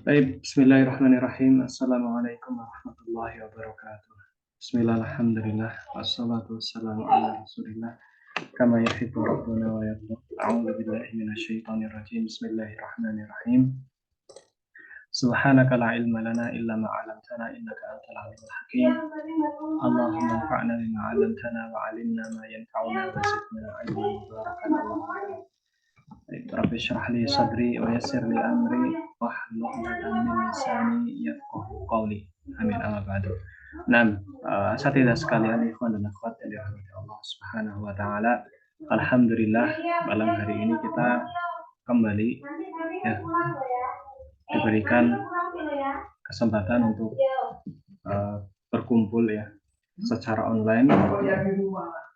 Baik, bismillahirrahmanirrahim. Assalamualaikum warahmatullahi wabarakatuh. Bismillah, alhamdulillah, wassalatu wassalamu ala rasulillah. Kama yuhibbu rabbuna wa yarda. A'udzu billahi minasyaitonir rajim. Bismillahirrahmanirrahim. Subhanaka la ilma lana illa ma 'allamtana innaka antal alimul hakim. Allahumma anfa'na bima 'allamtana wa 'allimna ma yanfa'una wa zidna 'ilman mubarakan. Allahumma Rabbi syrah li sadri wa yassir li amri wahlul 'uqdatam min lisani yafqahu qawli. Amin amma ba'du. Nah, asatidzah sekalian, ikhwan dan akhwat yang dirahmati Allah Subhanahu wa taala. Alhamdulillah, malam hari ini kita kembali ya diberikan kesempatan untuk berkumpul ya secara online.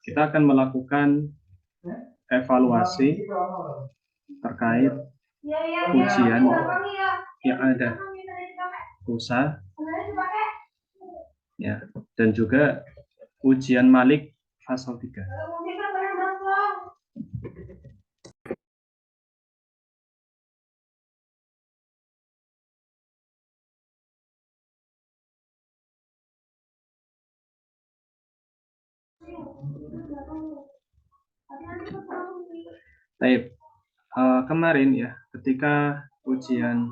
Kita akan melakukan evaluasi terkait ujian yang ada kusa ya, dan juga ujian Malik pasal 3. Baik, kemarin ya ketika ujian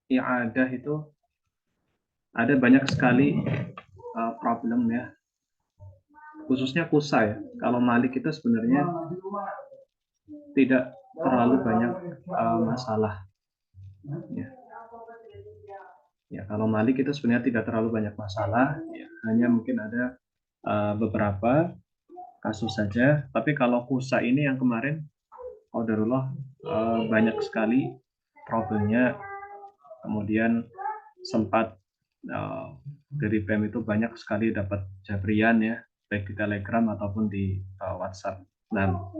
i'adah itu ada banyak sekali problem ya, khususnya kusa ya. Kalau Malik itu sebenarnya tidak terlalu banyak masalah ya. Ya, kalau Malik itu sebenarnya tidak terlalu banyak masalah ya, hanya mungkin ada beberapa kasus saja. Tapi kalau kusa ini yang kemarin qadarullah banyak sekali problemnya. Kemudian sempat dari BEM itu banyak sekali dapat jabrian ya, baik di Telegram ataupun di WhatsApp. Nah,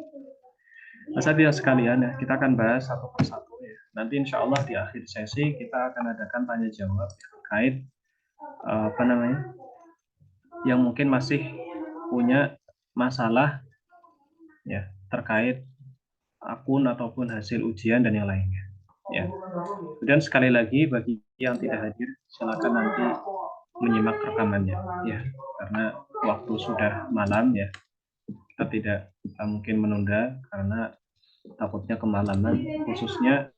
asatidzah sekalian ya, kita akan bahas satu persatu ya. Nanti insya Allah di akhir sesi kita akan adakan tanya jawab ya, terkait yang mungkin masih punya masalah ya terkait akun ataupun hasil ujian dan yang lainnya ya. Kemudian sekali lagi bagi yang tidak hadir silakan nanti menyimak rekamannya ya, karena waktu sudah malam ya, kita tidak mungkin menunda karena takutnya kemalaman, khususnya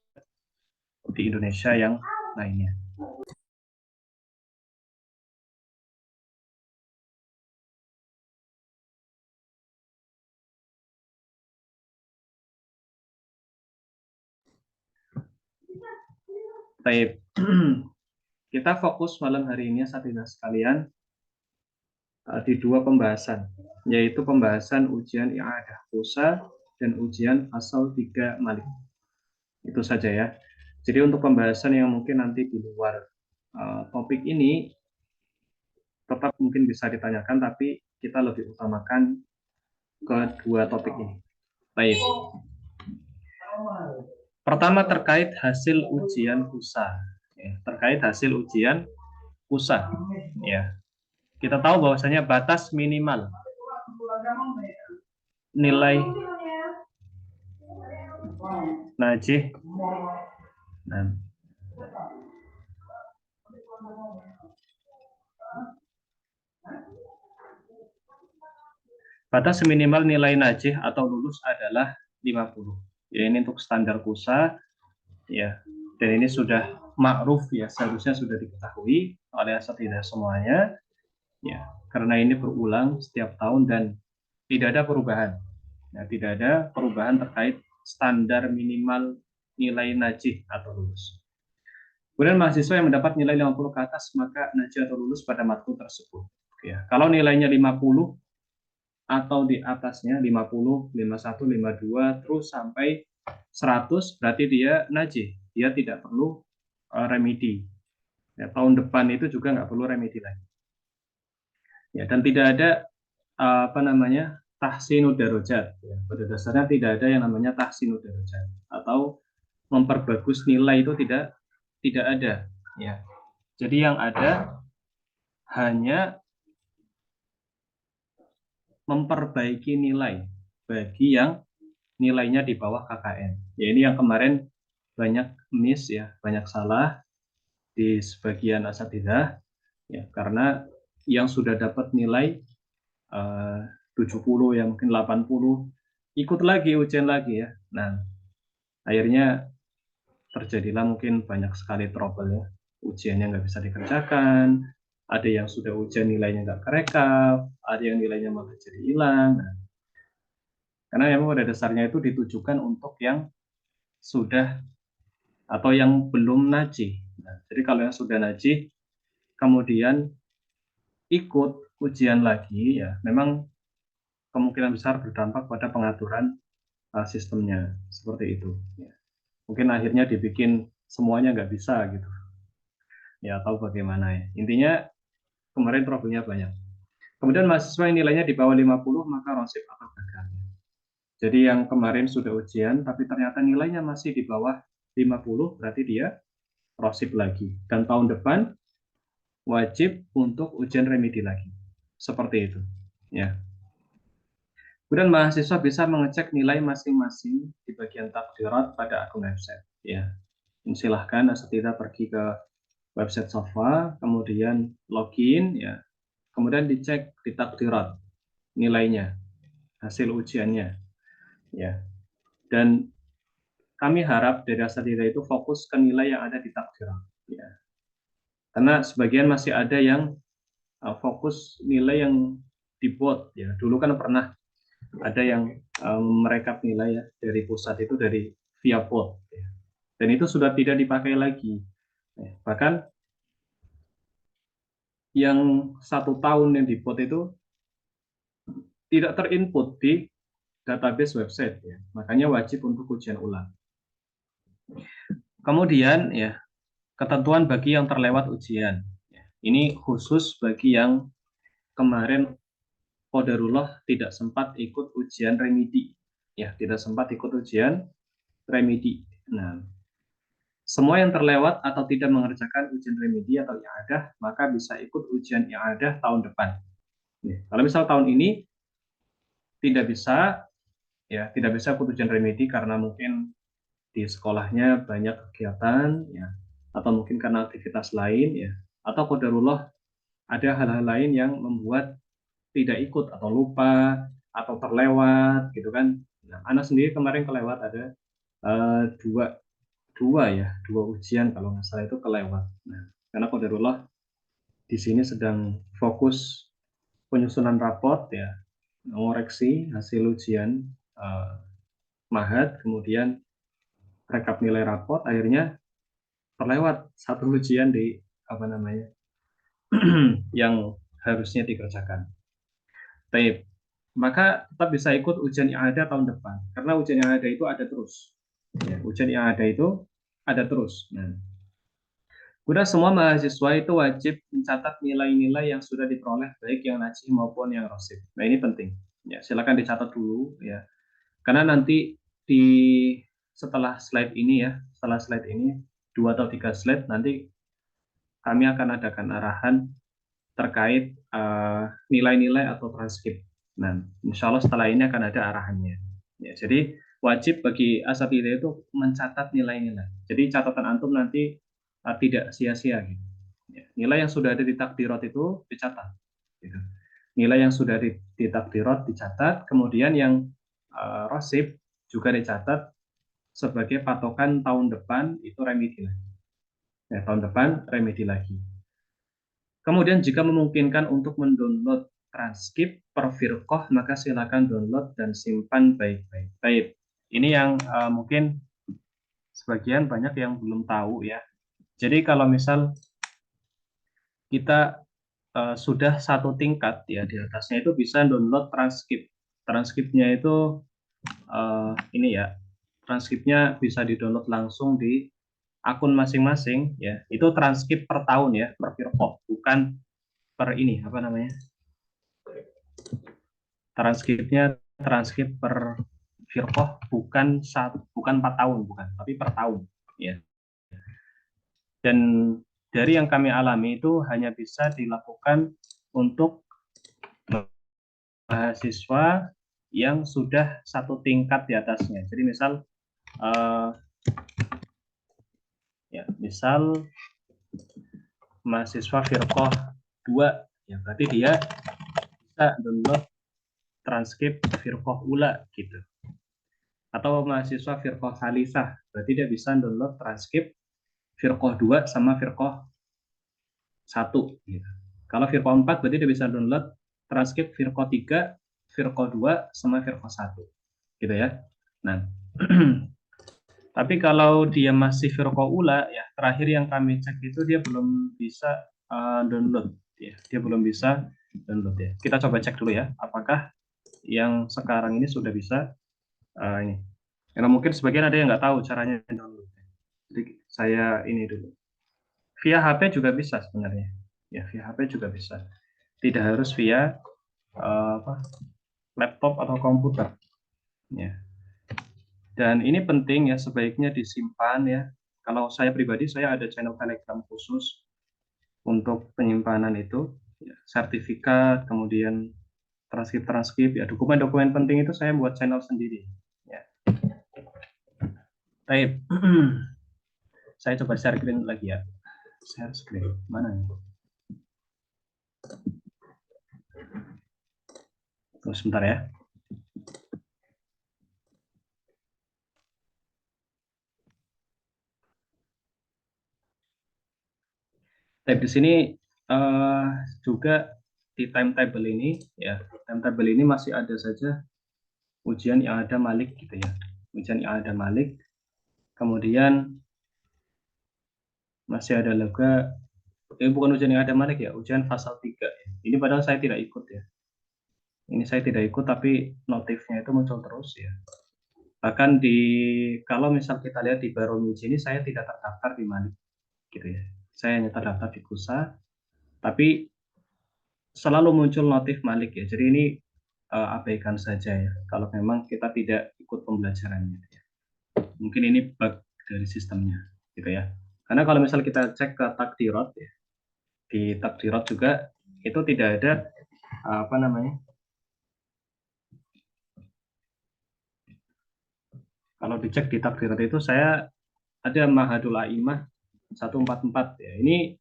di Indonesia yang lainnya. Baik, kita fokus malam hari ini asatidzah sekalian di dua pembahasan, yaitu pembahasan ujian i'adah kusa dan ujian pasal 3 Malik. Itu saja ya. Jadi untuk pembahasan yang mungkin nanti di luar topik ini tetap mungkin bisa ditanyakan, tapi kita lebih utamakan kedua topik ini. Baik. Pertama terkait hasil ujian kusa. Ya, terkait hasil ujian kusa. Ya. Kita tahu bahwasanya batas minimal nilai najih. Nah, batas minimal nilai najih atau lulus adalah 50. Ya, ini untuk standar kusa ya. Dan ini sudah ma'ruf ya, seharusnya sudah diketahui oleh asatidzah semuanya ya, karena ini berulang setiap tahun dan tidak ada perubahan. Nah, tidak ada perubahan terkait standar minimal nilai najih atau lulus. Kemudian mahasiswa yang mendapat nilai 50 ke atas maka najih atau lulus pada matkul tersebut. Ya, kalau nilainya 50 atau di atasnya 50, 51, 52 terus sampai 100 berarti dia najih. Dia tidak perlu remedi. Ya, tahun depan itu juga nggak perlu remedi lagi. Ya, dan tidak ada tahsinu darajat. Ya, pada dasarnya tidak ada yang namanya tahsinu darajat atau memperbagus nilai, itu tidak ada. Ya, jadi yang ada hanya memperbaiki nilai bagi yang nilainya di bawah KKN. Ya, ini yang kemarin banyak miss ya, banyak salah di sebagian asatidzah ya, karena yang sudah dapat nilai 70 ya mungkin 80 ikut lagi ujian lagi ya. Nah, akhirnya terjadilah mungkin banyak sekali trouble ya. Ujiannya nggak bisa dikerjakan, ada yang sudah ujian nilainya nggak kerekap, ada yang nilainya malah jadi hilang. Nah, karena memang pada dasarnya itu ditujukan untuk yang sudah atau yang belum najih. Nah, jadi kalau yang sudah najih kemudian ikut ujian lagi ya, memang kemungkinan besar berdampak pada pengaturan sistemnya seperti itu. Ya. Mungkin akhirnya dibikin semuanya nggak bisa gitu. Ya tahu bagaimana ya. Intinya kemarin problemnya banyak. Kemudian mahasiswa yang nilainya di bawah 50 maka rosip atau gagal. Jadi yang kemarin sudah ujian tapi ternyata nilainya masih di bawah 50 berarti dia rosip lagi. Dan tahun depan wajib untuk ujian remedi lagi. Seperti itu. Ya. Kemudian mahasiswa bisa mengecek nilai masing-masing di bagian takdirat pada akun website. Ya, silahkan asatidzah pergi ke website Safa, kemudian login, ya, kemudian dicek di takdirat nilainya, hasil ujiannya, ya. Dan kami harap dari asatidzah itu fokus ke nilai yang ada di takdirat, ya. Karena sebagian masih ada yang fokus nilai yang di bot, ya. Dulu kan pernah ada yang merekap nilai ya dari pusat itu dari via bot, ya. Dan itu sudah tidak dipakai lagi. Bahkan yang 1 tahun yang di bot itu tidak terinput di database website ya. Makanya wajib untuk ujian ulang. Kemudian ya, ketentuan bagi yang terlewat ujian. Ini khusus bagi yang kemarin qadarullah tidak sempat ikut ujian remedi. Ya, tidak sempat ikut ujian remedi. Nah, semua yang terlewat atau tidak mengerjakan ujian remedi atau i'adah, maka bisa ikut ujian i'adah tahun depan. Kalau misal tahun ini tidak bisa, ya tidak bisa ikut ujian remedi karena mungkin di sekolahnya banyak kegiatan, ya, atau mungkin karena aktivitas lain, ya, atau qadarullah ada hal-hal lain yang membuat tidak ikut atau lupa atau terlewat, gitu kan? Nah, anak sendiri kemarin kelewat ada dua dua ujian kalau nggak salah itu kelewat. Nah, karena qadarullah di sini sedang fokus penyusunan raport ya, mengoreksi hasil ujian mahat, kemudian rekap nilai raport, akhirnya terlewat satu ujian di apa namanya yang harusnya dikerjakan. Baik, maka tetap bisa ikut ujian yang ada tahun depan karena ujian yang ada itu ada terus. Ya, ujian yang ada itu ada terus. Nah, udah semua mahasiswa itu wajib mencatat nilai-nilai yang sudah diperoleh baik yang najih maupun yang rosib. Nah ini penting. Ya silakan dicatat dulu ya. Karena nanti di setelah slide ini 2 atau 3 slide nanti kami akan adakan arahan terkait nilai-nilai atau transkrip. Nah, insya Allah setelah ini akan ada arahannya. Ya, jadi wajib bagi asatidzah itu mencatat nilai-nilai. Jadi catatan antum nanti tidak sia-sia. Gitu. Ya, nilai yang sudah ada di takdirat itu dicatat. Gitu. Nilai yang sudah di takdirat dicatat, kemudian yang rosib juga dicatat sebagai patokan tahun depan itu remedi lagi. Ya, tahun depan remedi lagi. Kemudian jika memungkinkan untuk mendownload transkrip per firqah, maka silakan download dan simpan baik-baik. Baik, ini yang mungkin sebagian banyak yang belum tahu ya. Jadi kalau misal kita sudah satu tingkat ya di atasnya itu bisa download transkrip. Transkripnya itu ini ya, transkripnya bisa didownload langsung di akun masing-masing ya. Itu transkrip per tahun ya, per firqah, bukan per ini apa namanya? Transkripnya transkrip per firqah bukan 4 tahun bukan tapi per tahun ya. Dan dari yang kami alami itu hanya bisa dilakukan untuk mahasiswa yang sudah satu tingkat di atasnya. Jadi misal misal mahasiswa firqah 2, ya berarti dia bisa download transkrip firqah ula gitu. Atau mahasiswa firqah salisah, berarti dia bisa download transkrip firqah 2 sama firqah 1 gitu. Kalau firqah 4 berarti dia bisa download transkrip firqah 3, firqah 2 sama firqah 1 gitu ya. Nah, tapi kalau dia masih firqah ula ya, terakhir yang kami cek itu dia belum bisa download ya. Dia belum bisa download ya. Kita coba cek dulu ya, apakah yang sekarang ini sudah bisa ini. Karena mungkin sebagian ada yang nggak tahu caranya download. Jadi saya ini dulu. Via HP juga bisa sebenarnya. Ya, via HP juga bisa. Tidak harus via laptop atau komputer. Ya. Dan ini penting ya, sebaiknya disimpan ya. Kalau saya pribadi, saya ada channel Telegram khusus untuk penyimpanan itu, ya, sertifikat, kemudian transkrip-transkrip, ya dokumen-dokumen penting itu saya buat channel sendiri. Ya. Baik, saya coba share screen lagi ya. Share screen, mana nih? Tunggu sebentar ya. Baik, di sini uh, juga di timetable ini, ya timetable ini masih ada saja ujian yang ada Malik gitu ya. Ujian yang ada Malik, kemudian masih ada juga bukan ujian yang ada Malik ya, ujian pasal 3 ya. Ini padahal saya tidak ikut ya. Ini saya tidak ikut tapi notifnya itu muncul terus ya. Bahkan di kalau misal kita lihat di Baromiji ini saya tidak terdaftar di Malik gitu ya. Saya hanya terdaftar di KUSA, tapi selalu muncul notif Malik ya. Jadi ini abaikan saja ya. Kalau memang kita tidak ikut pembelajarannya. Ya. Mungkin ini bug dari sistemnya gitu ya. Karena kalau misal kita cek ke takdirat ya, di takdirat juga itu tidak ada apa namanya. Kalau dicek di takdirat itu saya ada Mahadul Aimah 144 ya. Ini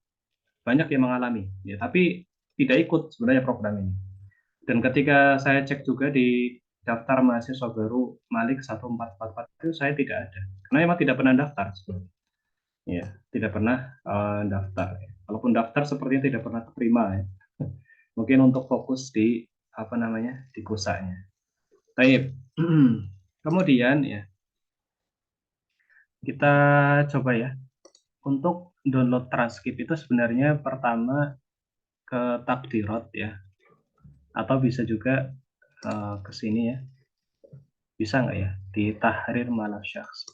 banyak yang mengalami ya, tapi tidak ikut sebenarnya program ini. Dan ketika saya cek juga di daftar mahasiswa baru Malik 1444 itu saya tidak ada. Karena memang tidak pernah daftar sebenarnya. Ya, tidak pernah daftar. Kalaupun daftar sepertinya tidak pernah terima ya. Mungkin untuk fokus di apa namanya di kusanya. Baik. Kemudian ya kita coba ya untuk download transkrip itu sebenarnya pertama ke takdirat ya, atau bisa juga ke sini ya. Bisa nggak ya di Tahrir Malam Syakhs?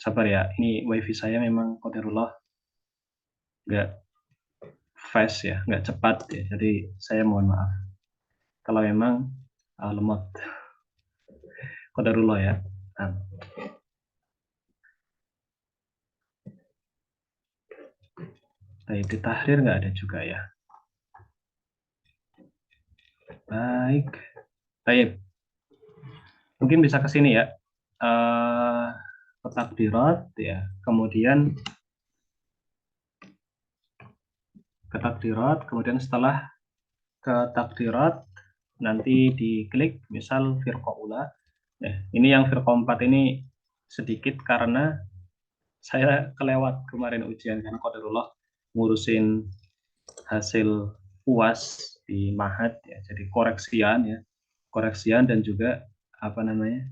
Sabar ya, ini wifi saya memang qadarullah nggak fast ya, nggak cepat ya. Jadi saya mohon maaf kalau memang lemot qadarullah ya. Nah, di Tahrir nggak ada juga ya. Baik, baik. Mungkin bisa ke sini ya. Ke takdirat ya. Kemudian ke takdirat, kemudian setelah ke takdirat nanti diklik misal firqah ula. Ini yang firqah 4 ini sedikit karena saya kelewat kemarin ujian karena qadarullah ngurusin hasil UAS di Mahat ya. Jadi koreksian ya. Koreksian dan juga apa namanya?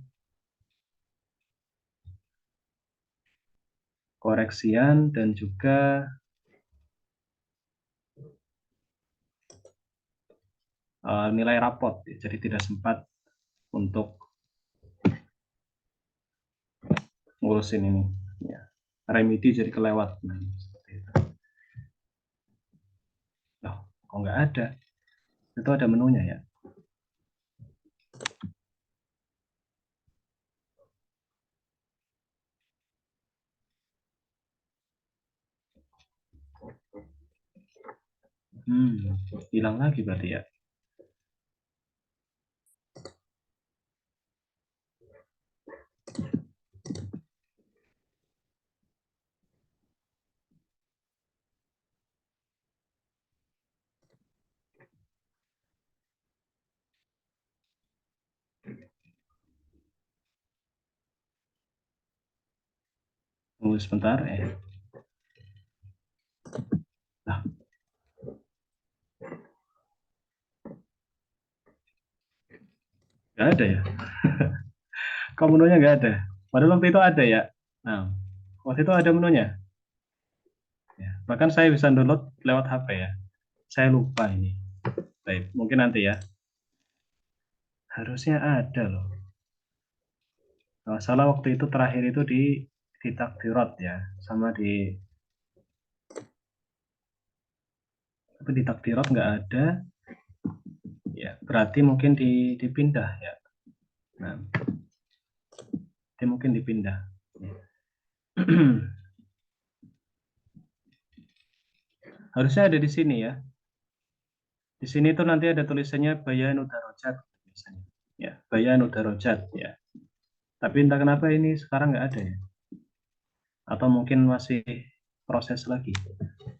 Koreksian dan juga nilai rapot ya. Jadi tidak sempat untuk ngurusin ini ya. Remedi jadi kelewat nah, seperti itu. Loh, kok nggak ada? Itu ada menunya ya. Hilang lagi berarti ya. Tunggu sebentar ya. Nah, nggak ada ya. Kok menunya nggak ada? Padahal waktu itu ada ya. Nah, waktu itu ada menunya. Ya. Bahkan saya bisa download lewat HP ya. Saya lupa ini. Baik, mungkin nanti ya. Harusnya ada loh. Nah, salah waktu itu terakhir itu di Takdirat ya, sama tapi di Takdirat nggak ada. Ya, berarti mungkin dipindah ya. Nah, dia mungkin dipindah. Harusnya ada di sini ya. Di sini tuh nanti ada tulisannya Bayan Udarojat misalnya. Ya, Bayan Udarojat ya. Tapi entah kenapa ini sekarang nggak ada ya. Atau mungkin masih proses lagi.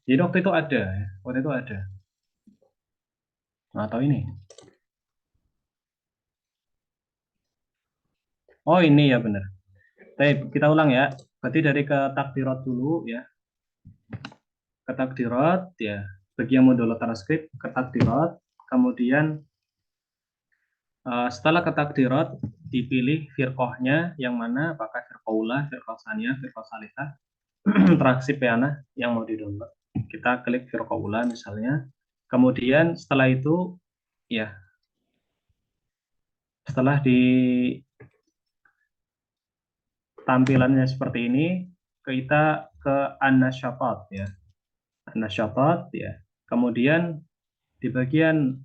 Jadi waktu itu ada ya. Waktu itu ada. Nah, atau ini. Oh, ini ya benar. Baik, kita ulang ya. Berarti dari ke takdirat dulu ya. Ke takdirat ya. Bagi yang mau download transkrip ke takdirat, kemudian setelah ke takdirat dipilih firqohnya yang mana, apakah firqoh ula, firqoh saniyah, firqoh salihah, transkrip peana yang mau di-download. Kita klik firqoh ula misalnya. Kemudian setelah itu ya, setelah di tampilannya seperti ini, kita ke an-nasyatat ya. An-nasyatat ya. Kemudian di bagian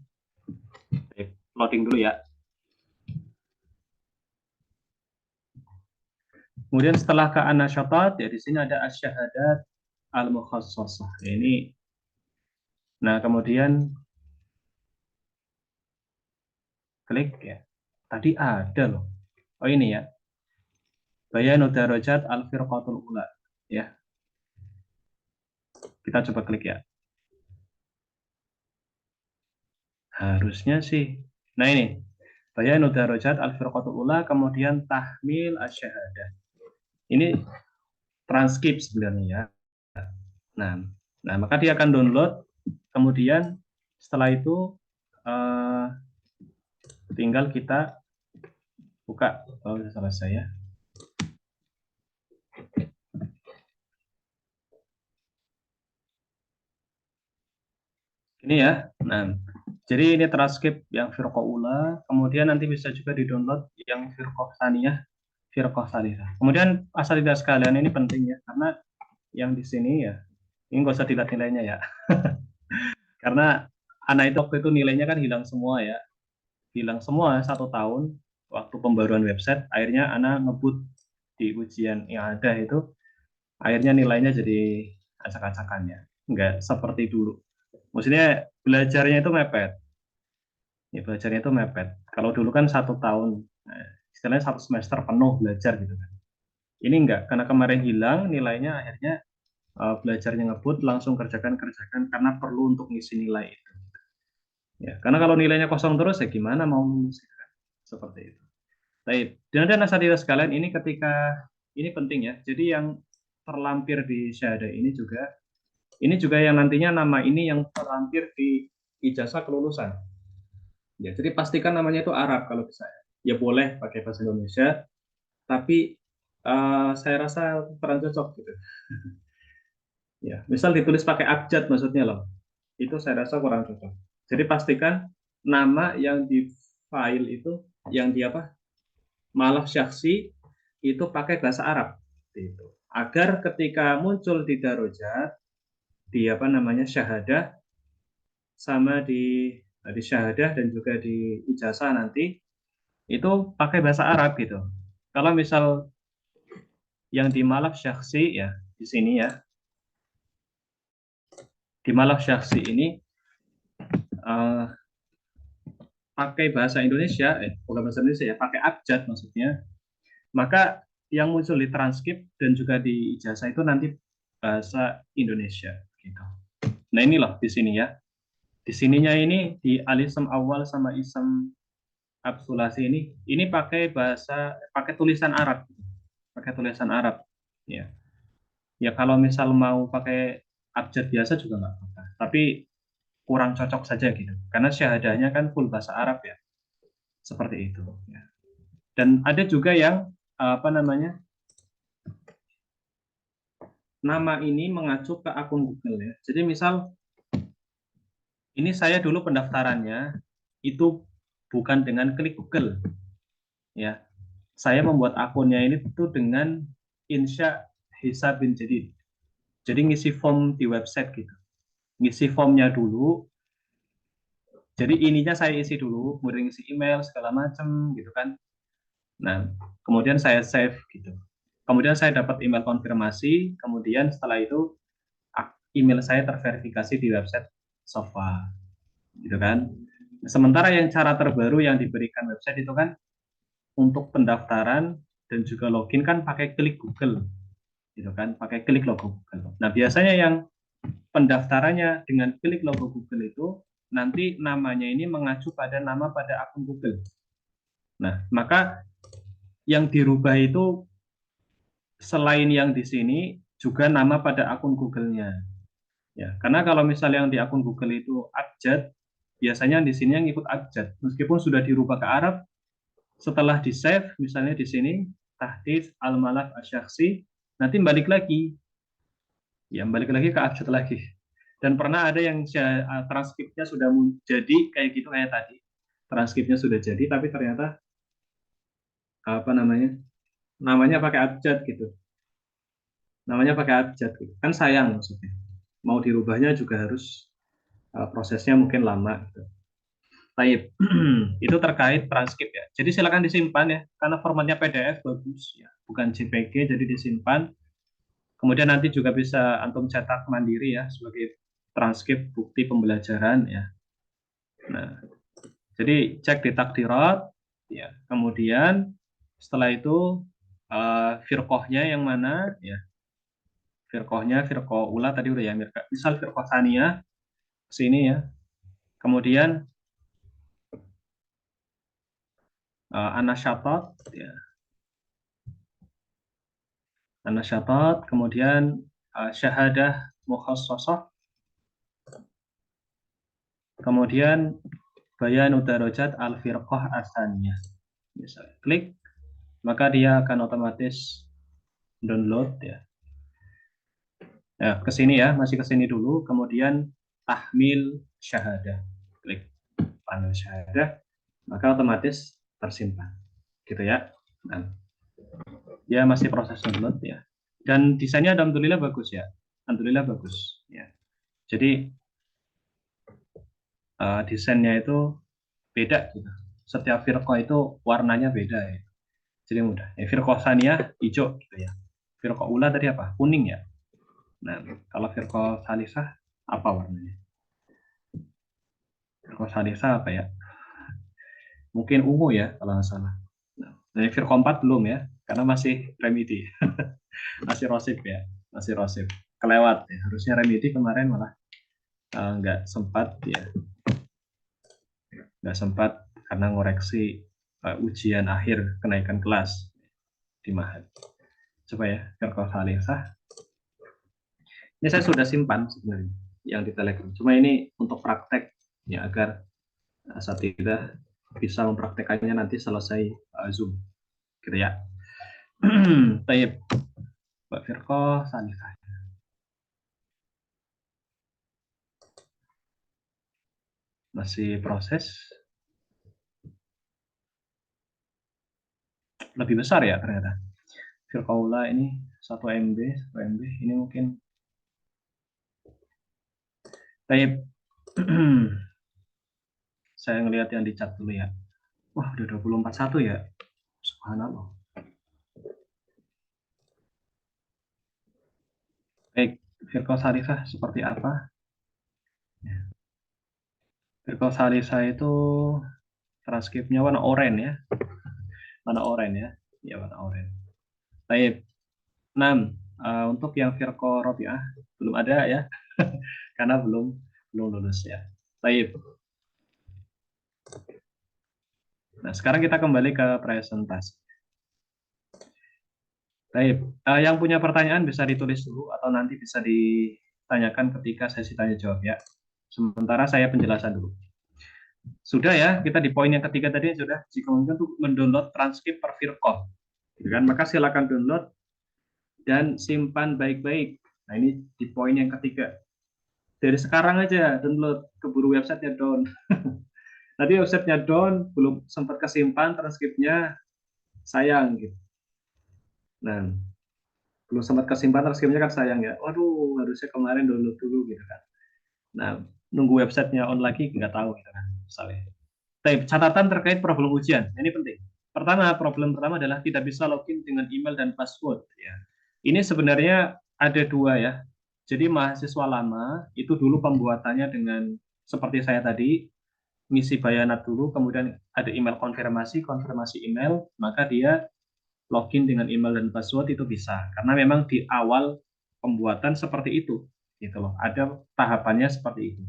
loading dulu ya. Kemudian setelah ke an-nasyatat ya, di sini ada asy-syahadat al-mukhassasah. Ya, ini nah kemudian klik ya. Tadi ada loh. Oh ini ya. Bayanu darajat al-firqatul ula ya. Kita coba klik ya. Harusnya sih. Nah ini. Bayanu darajat al-firqatul ula kemudian tahmil asy-syahadah. Ini transkrip sebenarnya ya. Nah, nah maka dia akan download. Kemudian setelah itu eh, tinggal kita buka. Oh, sudah selesai ya. Ini ya. Nah, jadi ini transkrip yang firqah ula, kemudian nanti bisa juga di-download yang firqah saniyah, firqah salihah. Kemudian asal tidak sekalian ini penting ya, karena yang di sini ya, ini nggak usah dilihat nilainya ya, karena anak itu waktu itu nilainya kan hilang semua ya, hilang semua 1 tahun waktu pembaruan website, akhirnya anak ngebut di ujian yang ada itu, akhirnya nilainya jadi acak-acakan ya, nggak seperti dulu. Maksudnya belajarnya itu mepet, ya belajarnya itu mepet. Kalau dulu kan 1 tahun, istilahnya 1 semester penuh belajar gitu kan. Ini enggak, karena kemarin hilang nilainya, akhirnya belajarnya ngebut, langsung kerjakan karena perlu untuk ngisi nilai itu. Ya, karena kalau nilainya kosong terus ya gimana mau lulus gitu kan. Seperti itu. Baik, dan asatidz sekalian ini ketika ini penting ya. Jadi yang terlampir di syahadah ini juga yang nantinya nama ini yang terlampir di ijazah kelulusan. Ya, jadi pastikan namanya itu Arab kalau bisa. Ya boleh pakai bahasa Indonesia, tapi saya rasa kurang cocok gitu. Ya, misal ditulis pakai abjad maksudnya loh, itu saya rasa kurang cocok. Jadi pastikan nama yang di file itu, yang di apa, malaf syaksi itu pakai bahasa Arab, gitu. Agar ketika muncul di darojat, di apa namanya syahadah, sama di syahadah dan juga di ijazah nanti itu pakai bahasa Arab gitu. Kalau misal yang di malaf syaksi ya di sini ya, di malaf syaksi ini uh, pakai bahasa Indonesia, bukan bahasa Indonesia ya, pakai abjad maksudnya, maka yang muncul di transkrip dan juga di ijazah itu nanti bahasa Indonesia gitu. Nah ini loh di sini ya, di sininya ini di alisem awal sama isem absolasi ini pakai bahasa, pakai tulisan Arab, pakai tulisan Arab ya. Ya kalau misal mau pakai abjad biasa juga nggak apa-apa. Tapi kurang cocok saja gitu. Karena syahadahnya kan full bahasa Arab ya. Seperti itu. Ya. Dan ada juga yang apa namanya, nama ini mengacu ke akun Google ya. Jadi misal ini saya dulu pendaftarannya itu bukan dengan klik Google ya. Saya membuat akunnya ini tuh dengan insya hisab bin jadid. Jadi ngisi form di website gitu. Ngisi formnya dulu. Jadi ininya saya isi dulu, kemudian ngisi email segala macam gitu kan. Nah, kemudian saya save gitu. Kemudian saya dapat email konfirmasi, kemudian setelah itu email saya terverifikasi di website Sofa, gitu kan. Sementara yang cara terbaru yang diberikan website itu kan untuk pendaftaran dan juga login kan pakai klik Google, gitu kan, pakai klik logo Google. Nah, biasanya yang pendaftarannya dengan klik logo Google itu nanti namanya ini mengacu pada nama pada akun Google. Nah, maka yang dirubah itu selain yang di sini juga nama pada akun Google-nya. Ya, karena kalau misalnya yang di akun Google itu abjad, biasanya di sini yang ikut abjad. Meskipun sudah dirubah ke Arab, setelah di save, misalnya di sini tahdits al-malak asyaksi, nanti balik lagi, ya balik lagi ke abjad lagi. Dan pernah ada yang transkripnya sudah jadi kayak gitu kayak tadi, transkripnya sudah jadi, tapi ternyata apa namanya pakai abjad gitu, namanya pakai abjad gitu. Kan sayang maksudnya. Mau dirubahnya juga harus prosesnya mungkin lama gitu. Baik, itu terkait transkrip ya. Jadi silakan disimpan ya, karena formatnya PDF bagus ya, bukan JPG, jadi disimpan. Kemudian nanti juga bisa antum cetak mandiri ya sebagai transkrip bukti pembelajaran ya. Nah, jadi cek di takdirat ya. Kemudian setelah itu firqohnya yang mana ya? Firqohnya firqoh ula tadi udah ya, misal firqoh saniyah sini ya. Kemudian anasyatot ya, anasyatot, kemudian syahadah mukhassasah, kemudian bayan darajat al firqah asaniyah. Misalnya klik, maka dia akan otomatis download ya. Nah, ke sini ya, masih ke sini dulu, kemudian tahmil syahadah. Klik panel syahadah, maka otomatis tersimpan. Gitu ya. Nah, dia masih proses download ya. Dan desainnya alhamdulillah bagus ya. Alhamdulillah bagus ya. Jadi desainnya itu beda gitu. Setiap firqah itu warnanya beda ya. Jadi mudah. Ya, firqah saniyah hijau gitu ya. Firqah ula tadi apa? Kuning ya. Nah, kalau firqah salisah apa warnanya? Firqah salisah apa ya? Mungkin ungu ya kalau nggak salah. Nah, dari firqah 4 belum ya, karena masih remedi. Masih rosip ya, masih rosip. Kelewat ya. Harusnya remedi kemarin malah nggak sempat ya, nggak sempat karena ngoreksi ujian akhir kenaikan kelas di Mahat. Coba ya, firqah salisah. Ini saya sudah simpan sebenarnya yang di Telegram. Cuma ini untuk praktek ya agar saat kita bisa mempraktekannya nanti selesai Zoom, gitu ya. Taib, Mbak Firko, Sanifah. Masih proses, lebih besar ya ternyata. Firqaula ini 1 MB, 1 MB, ini mungkin. Taib, saya ngelihat yang di chat dulu ya. Wah, udah 24:1 ya. Subhanallah. Baik, Firko Sarifah seperti apa? Firko Sarifah itu transkripnya warna oranye ya. Warna oranye ya. Ya, warna oranye. Baik. 6. Untuk yang Firko Robiah belum ada ya. Karena belum belum lulus ya. Baik. Nah, sekarang kita kembali ke presentasi. Baik, yang punya pertanyaan bisa ditulis dulu atau nanti bisa ditanyakan ketika sesi tanya jawab ya. Sementara saya penjelasan dulu. Sudah ya, kita di poin yang ketiga tadi sudah. Jika mungkin untuk mendownload transkrip per Vircon, gitu kan? Maka silakan download dan simpan baik-baik. Nah ini di poin yang ketiga. Dari sekarang aja download, keburu websitenya down. Nanti websitenya down, belum sempat kesimpan transkripnya, sayang gitu. Nah, belum sempat kesimpan transkripnya kan sayang ya. Waduh, harusnya kemarin download dulu gitu kan. Nah, nunggu websitenya on lagi nggak tahu gitu kan, misalnya. Tapi catatan terkait problem ujian, ini penting. Pertama, problem pertama adalah tidak bisa login dengan email dan password. Ya. Ini sebenarnya ada dua ya. Jadi mahasiswa lama itu dulu pembuatannya dengan seperti saya tadi, ngisi bayanat dulu, kemudian ada email konfirmasi, konfirmasi email, maka dia login dengan email dan password itu bisa. Karena memang di awal pembuatan seperti itu, gitu loh. Ada tahapannya seperti itu.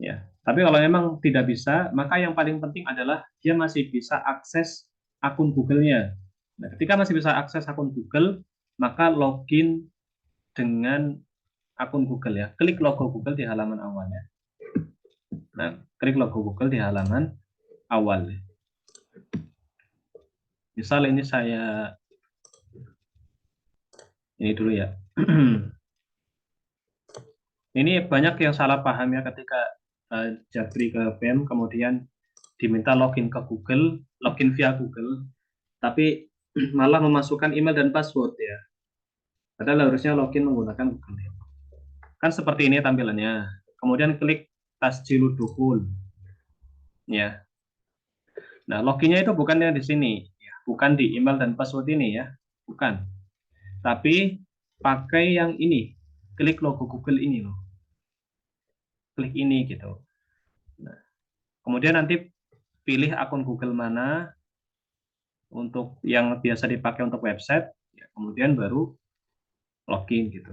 Ya. Tapi kalau memang tidak bisa, maka yang paling penting adalah dia masih bisa akses akun Google-nya. Nah, ketika masih bisa akses akun Google, maka login dengan akun Google ya. Klik logo Google di halaman awalnya. Nah, klik logo Google di halaman awal. Misal ini saya ini dulu ya. Ini banyak yang salah paham ya ketika Jabri ke BEM kemudian diminta login ke Google, login via Google, tapi malah memasukkan email dan password ya. Padahal harusnya login menggunakan Google. Kan seperti ini tampilannya. Kemudian klik Tasjilud Dukhul. Ya. Nah, loginnya itu bukannya di sini, ya. Bukan di email dan password ini ya. Bukan. Tapi pakai yang ini. Klik logo Google ini loh. Klik ini gitu. Nah, kemudian nanti pilih akun Google mana untuk yang biasa dipakai untuk website, ya, kemudian baru login gitu.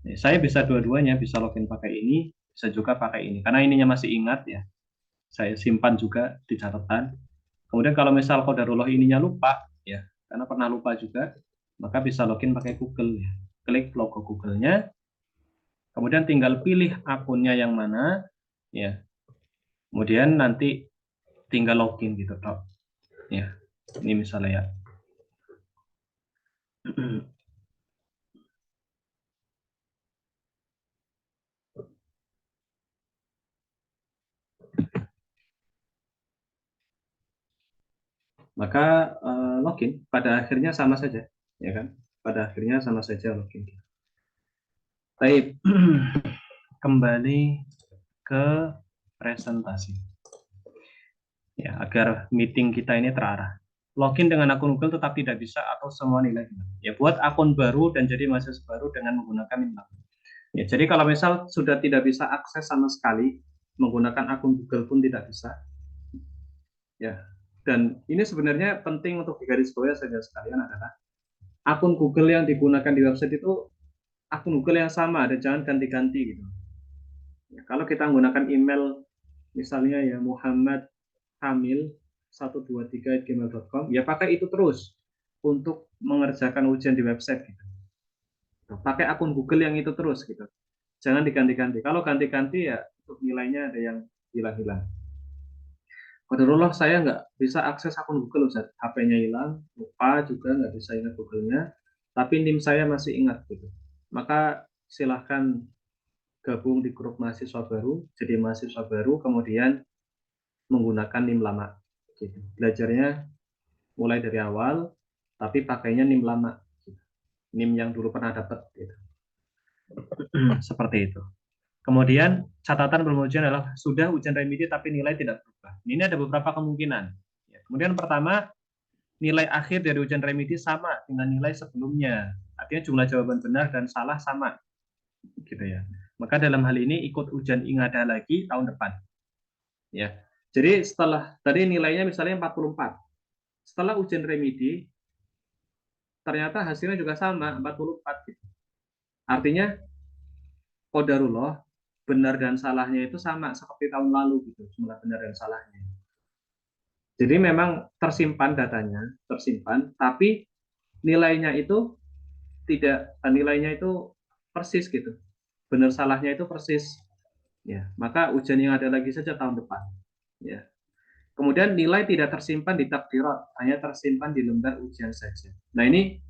Nah, saya bisa dua-duanya, bisa login pakai ini, bisa juga pakai ini. Karena ininya masih ingat ya, saya simpan juga di catatan. Kemudian kalau misal qadarullah ininya lupa, ya, karena pernah lupa juga, maka bisa login pakai Google ya. Klik logo Google-nya, kemudian tinggal pilih akunnya yang mana, ya. Kemudian nanti tinggal login gitu, toh. Ya, ini misalnya ya. Maka login pada akhirnya sama saja, ya kan? Pada akhirnya sama saja login. Baik, kembali ke presentasi. Ya, agar meeting kita ini terarah. Login dengan akun Google tetap tidak bisa atau semua nilai hilang. Ya, buat akun baru dan jadi mahasiswa baru dengan menggunakan email. Ya, jadi kalau misal sudah tidak bisa akses sama sekali, menggunakan akun Google pun tidak bisa. Ya, dan ini sebenarnya penting untuk digarisbawahi saja sekalian adalah akun Google yang digunakan di website itu akun Google yang sama dan jangan ganti-ganti gitu. Ya, kalau kita menggunakan email misalnya ya Muhammad Hamil 123@gmail.com ya pakai itu terus untuk mengerjakan ujian di website gitu. Pakai akun Google yang itu terus gitu. Jangan diganti-ganti. Kalau ganti-ganti ya untuk nilainya ada yang hilang-hilang. Qadarullah saya nggak bisa akses akun Google Ustaz. HP-nya hilang, lupa juga nggak bisa ingat Google-nya, tapi NIM saya masih ingat gitu. Maka silahkan gabung di grup mahasiswa baru, jadi mahasiswa baru, kemudian menggunakan NIM lama. Gitu. Belajarnya mulai dari awal, tapi pakainya NIM lama. Gitu. NIM yang dulu pernah dapat. Gitu. Seperti itu. Kemudian catatan belum ujian adalah sudah ujian remedi tapi nilai tidak berubah. Ini ada beberapa kemungkinan. Ya, kemudian pertama, nilai akhir dari ujian remedi sama dengan nilai sebelumnya. Artinya jumlah jawaban benar dan salah sama. Gitu ya. Maka dalam hal ini ikut ujian ingada lagi tahun depan. Ya. Jadi setelah tadi nilainya misalnya 44. Setelah ujian remedi ternyata hasilnya juga sama 44 gitu. Artinya qadarullah benar dan salahnya itu sama seperti tahun lalu gitu, jumlah benar dan salahnya. Jadi memang tersimpan datanya, tersimpan, tapi nilainya itu nilainya itu persis gitu, benar salahnya itu persis, ya maka ujian yang ada lagi saja tahun depan, ya. Kemudian nilai tidak tersimpan di takdirat, hanya tersimpan di lembar ujian saja. Nah ini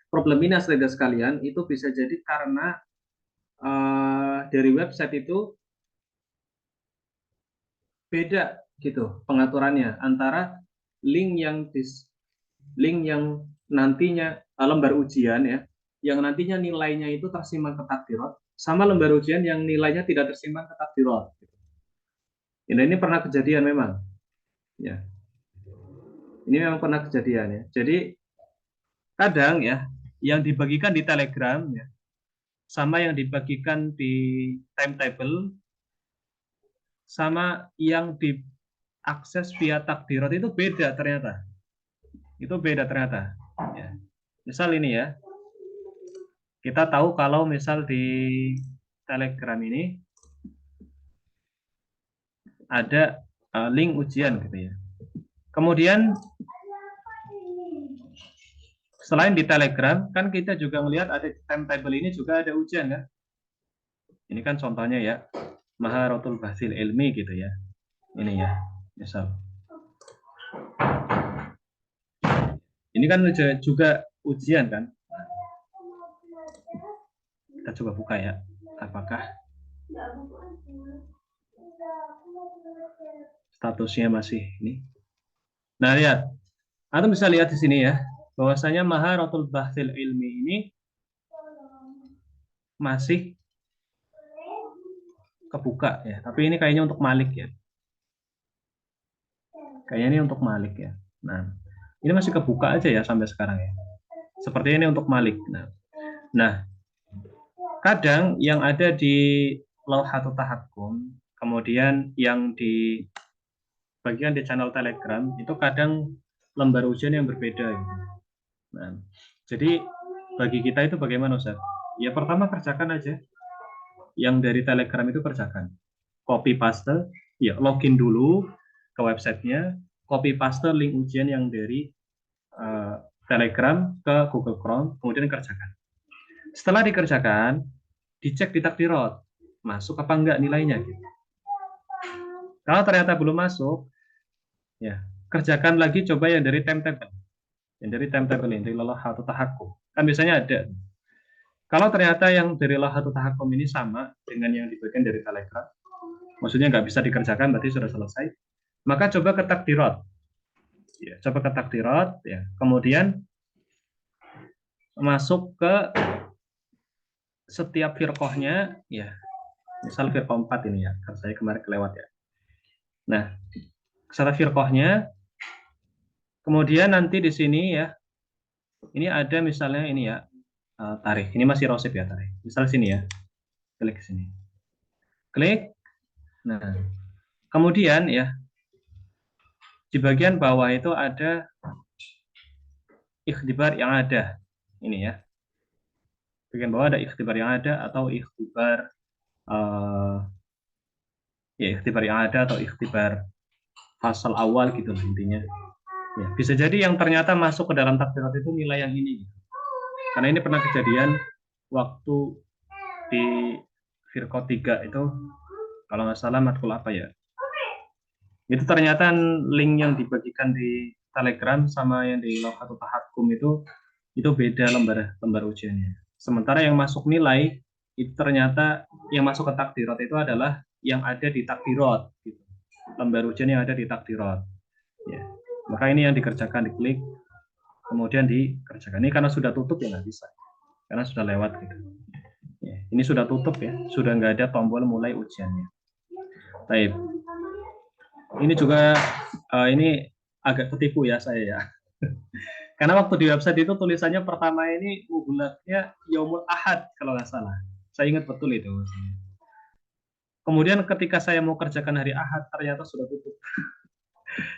problem ini saudara sekalian, itu bisa jadi karena dari website itu beda gitu pengaturannya antara link yang link yang nantinya lembar ujian ya, yang nantinya nilainya itu tersimpan ke takdirat, sama lembar ujian yang nilainya tidak tersimpan ke takdirat. Ini pernah kejadian memang, ya. Ini memang pernah kejadian ya. Jadi kadang ya yang dibagikan di Telegram ya sama yang dibagikan di timetable sama yang diakses via takdirat itu beda ternyata. Itu beda ternyata. Ya. Misal ini ya, kita tahu kalau misal di Telegram ini ada link ujian gitu ya. Kemudian selain di Telegram kan kita juga melihat ada timetable ini juga ada ujian kan. Ini kan contohnya ya, Maharatul Bahsil Ilmi gitu ya. Ini ya, misal. Ini kan juga ujian kan. Kita coba buka ya. Apakah statusnya masih ini? Nah, lihat. Anda bisa lihat di sini ya, bahwasanya Maharatul Bahsil Ilmi ini masih kebuka ya. Tapi ini kayaknya untuk Malik ya. Kayaknya ini untuk Malik ya. Nah, ini masih kebuka aja ya sampai sekarang ya. Seperti ini untuk Malik. Nah, kadang yang ada di Lauhatut Tahakkum, kemudian yang di bagian di channel Telegram itu kadang lembar ujian yang berbeda. Gitu. Nah, jadi bagi kita itu bagaimana Ustaz? Ya pertama kerjakan aja. Yang dari Telegram itu kerjakan. Copy paste, ya login dulu ke websitenya, copy paste link ujian yang dari Telegram ke Google Chrome, kemudian kerjakan. Setelah dikerjakan, dicek di takdirat, masuk apa enggak nilainya. Gitu. Kalau ternyata belum masuk, ya kerjakan lagi coba yang dari timetable. Yang dari timetable ini, dari Lauhatut Tahakkum. Kan biasanya ada. Kalau ternyata yang dari Lauhatut Tahakkum ini sama dengan yang dibagikan dari Telegram, maksudnya nggak bisa dikerjakan, berarti sudah selesai, maka coba ke takdirat. Ya, coba ke takdirat, ya. Kemudian masuk ke setiap firqohnya, ya. Misal firqoh 4 ini ya, kan saya kemarin kelewat ya. Nah, setiap firqohnya, kemudian nanti di sini ya, ini ada misalnya ini ya, tarikh. Ini masih rosib ya tarikh. Misal sini ya, klik sini. Klik. Nah, kemudian ya, di bagian bawah itu ada ikhtibar yang ada. Ini ya. Bagian bawah ada ikhtibar yang ada atau ikhtibar ya ikhtibar yang ada atau ikhtibar fasal awal gitu lah intinya. Ya, bisa jadi yang ternyata masuk ke dalam takdirat itu nilai yang ini. Karena ini pernah kejadian waktu di Firqah 3 itu kalau nggak salah matkul apa ya. Itu ternyata link yang dibagikan di Telegram sama yang di Lauhatut Tahakkum itu beda lembar ujiannya. Sementara yang masuk nilai itu ternyata yang masuk ke takdirat itu adalah yang ada di takdirat gitu. Lembar ujian yang ada di takdirat. Ya. Maka ini yang dikerjakan, diklik kemudian dikerjakan. Ini karena sudah tutup ya nggak bisa. Karena sudah lewat gitu. Ya, ini sudah tutup ya, sudah nggak ada tombol mulai ujiannya. Baik. Ini juga ini agak ketipu ya saya ya. Karena waktu di website itu tulisannya pertama ini bulatnya Yaumul Ahad kalau nggak salah. Saya ingat betul itu. Kemudian ketika saya mau kerjakan hari Ahad ternyata sudah tutup.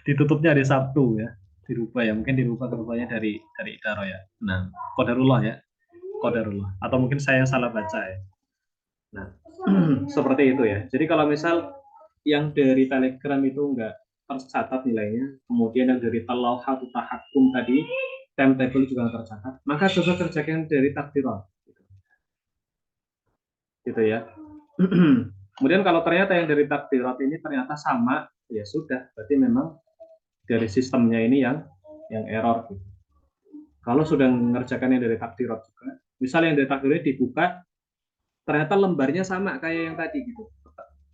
Ditutupnya hari Sabtu ya. Dirubah ya, mungkin dirubah rupanya dari Idaro ya. Nah, qadarullah ya. Qadarullah. Atau mungkin saya yang salah baca ya. Nah, seperti itu ya. Jadi kalau misal yang dari Telegram itu enggak tercatat nilainya, kemudian yang dari Lauhatut Tahakkum tadi timetable juga tercatat, maka coba kerjakan dari takdirat, gitu ya. Kemudian kalau ternyata yang dari takdirat ini ternyata sama, ya sudah, berarti memang dari sistemnya ini yang error gitu. Kalau sudah mengerjakan yang dari takdirat juga, misalnya yang dari takdirat dibuka, ternyata lembarnya sama kayak yang tadi gitu,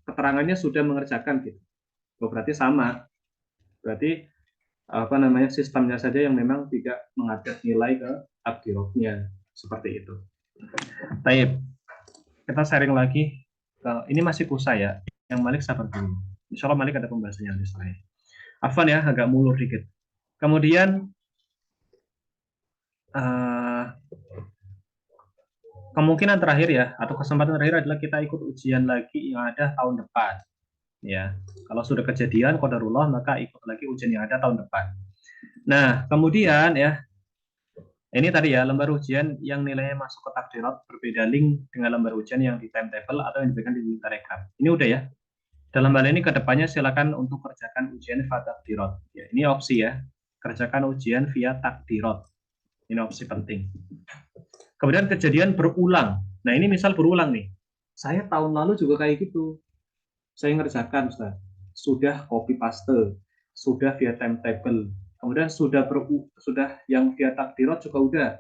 keterangannya sudah mengerjakan gitu, berarti sama, berarti apa namanya sistemnya saja yang memang tidak mengupdate nilai ke takdiratnya, seperti itu. Baik, kita sharing lagi. Ini masih kusa ya, yang Malik sabar dulu. Insya Allah Malik ada pembahasannya di saya. Afwan ya, agak mulur dikit. Kemudian kemungkinan terakhir ya, atau kesempatan terakhir adalah kita ikut ujian lagi yang ada tahun depan. Ya, kalau sudah kejadian qadarullah maka ikut lagi ujian yang ada tahun depan. Nah, kemudian ya, ini tadi ya lembar ujian yang nilainya masuk ke takdirat berbeda link dengan lembar ujian yang di timetable atau yang diberikan di link Telegram. Ini udah ya. Dalam hal ini kedepannya silakan untuk kerjakan ujian via takdirat. Ya, ini opsi ya. Kerjakan ujian via takdirat. Ini opsi penting. Kemudian kejadian berulang. Nah ini misal berulang nih. Saya tahun lalu juga kayak gitu. Saya ngerjakan, Ustaz. Sudah copy paste, sudah via timetable, kemudian sudah yang via takdirat juga udah.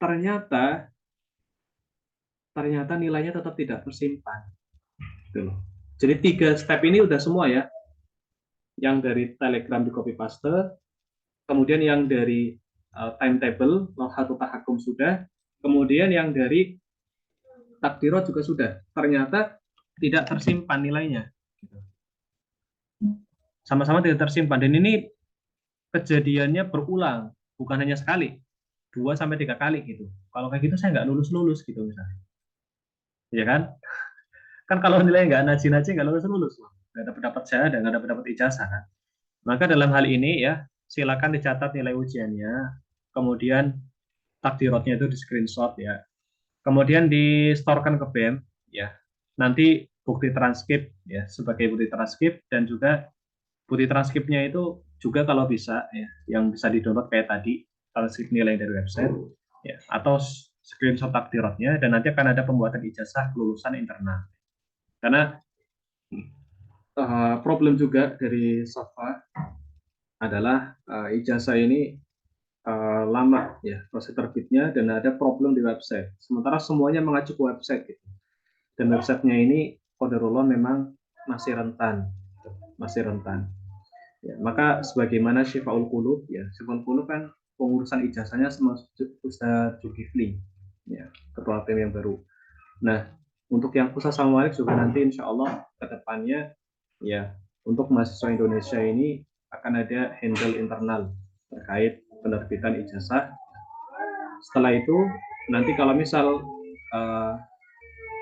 Ternyata nilainya tetap tidak tersimpan. Gitu loh. Jadi 3 step ini udah semua ya. Yang dari Telegram di copy paste, kemudian yang dari timetable, Lauhatul Tahakum sudah, kemudian yang dari takdirat juga sudah. Ternyata tidak tersimpan nilainya. Sama-sama tidak tersimpan. Dan ini kejadiannya berulang, bukan hanya sekali, 2 sampai 3 kali gitu. Kalau kayak gitu saya nggak lulus gitu misalnya, ya kan? Kan kalau nilai nggak naji nggak lulus, nggak dapat dapat saya dan nggak dapat dapat ijazah kan. Maka dalam hal ini ya silakan dicatat nilai ujiannya, kemudian takdirotnya itu di screenshot ya, kemudian di storekan ke BEM ya. Nanti bukti transkrip ya sebagai bukti transkrip, dan juga bukti transkripnya itu juga kalau bisa ya yang bisa di-download kayak tadi transkrip nilai dari website ya, atau screenshot takdiratnya, dan nanti akan ada pembuatan ijazah kelulusan internal. Karena problem juga dari Safa adalah ijazah ini lama ya proses terbitnya, dan ada problem di website. Sementara semuanya mengacu ke website gitu. Dan websitenya ini qadarullah memang masih rentan, masih rentan. Ya, maka sebagaimana Syifaul Qulub ya, Syifaul Qulub kan pengurusan ijazahnya sama Ustaz Zulkifli ya, ketua PEM yang baru. Nah, untuk yang khusus sama Malik juga nanti insya Allah ke depannya ya, untuk mahasiswa Indonesia ini akan ada handle internal terkait penerbitan ijazah. Setelah itu nanti kalau misal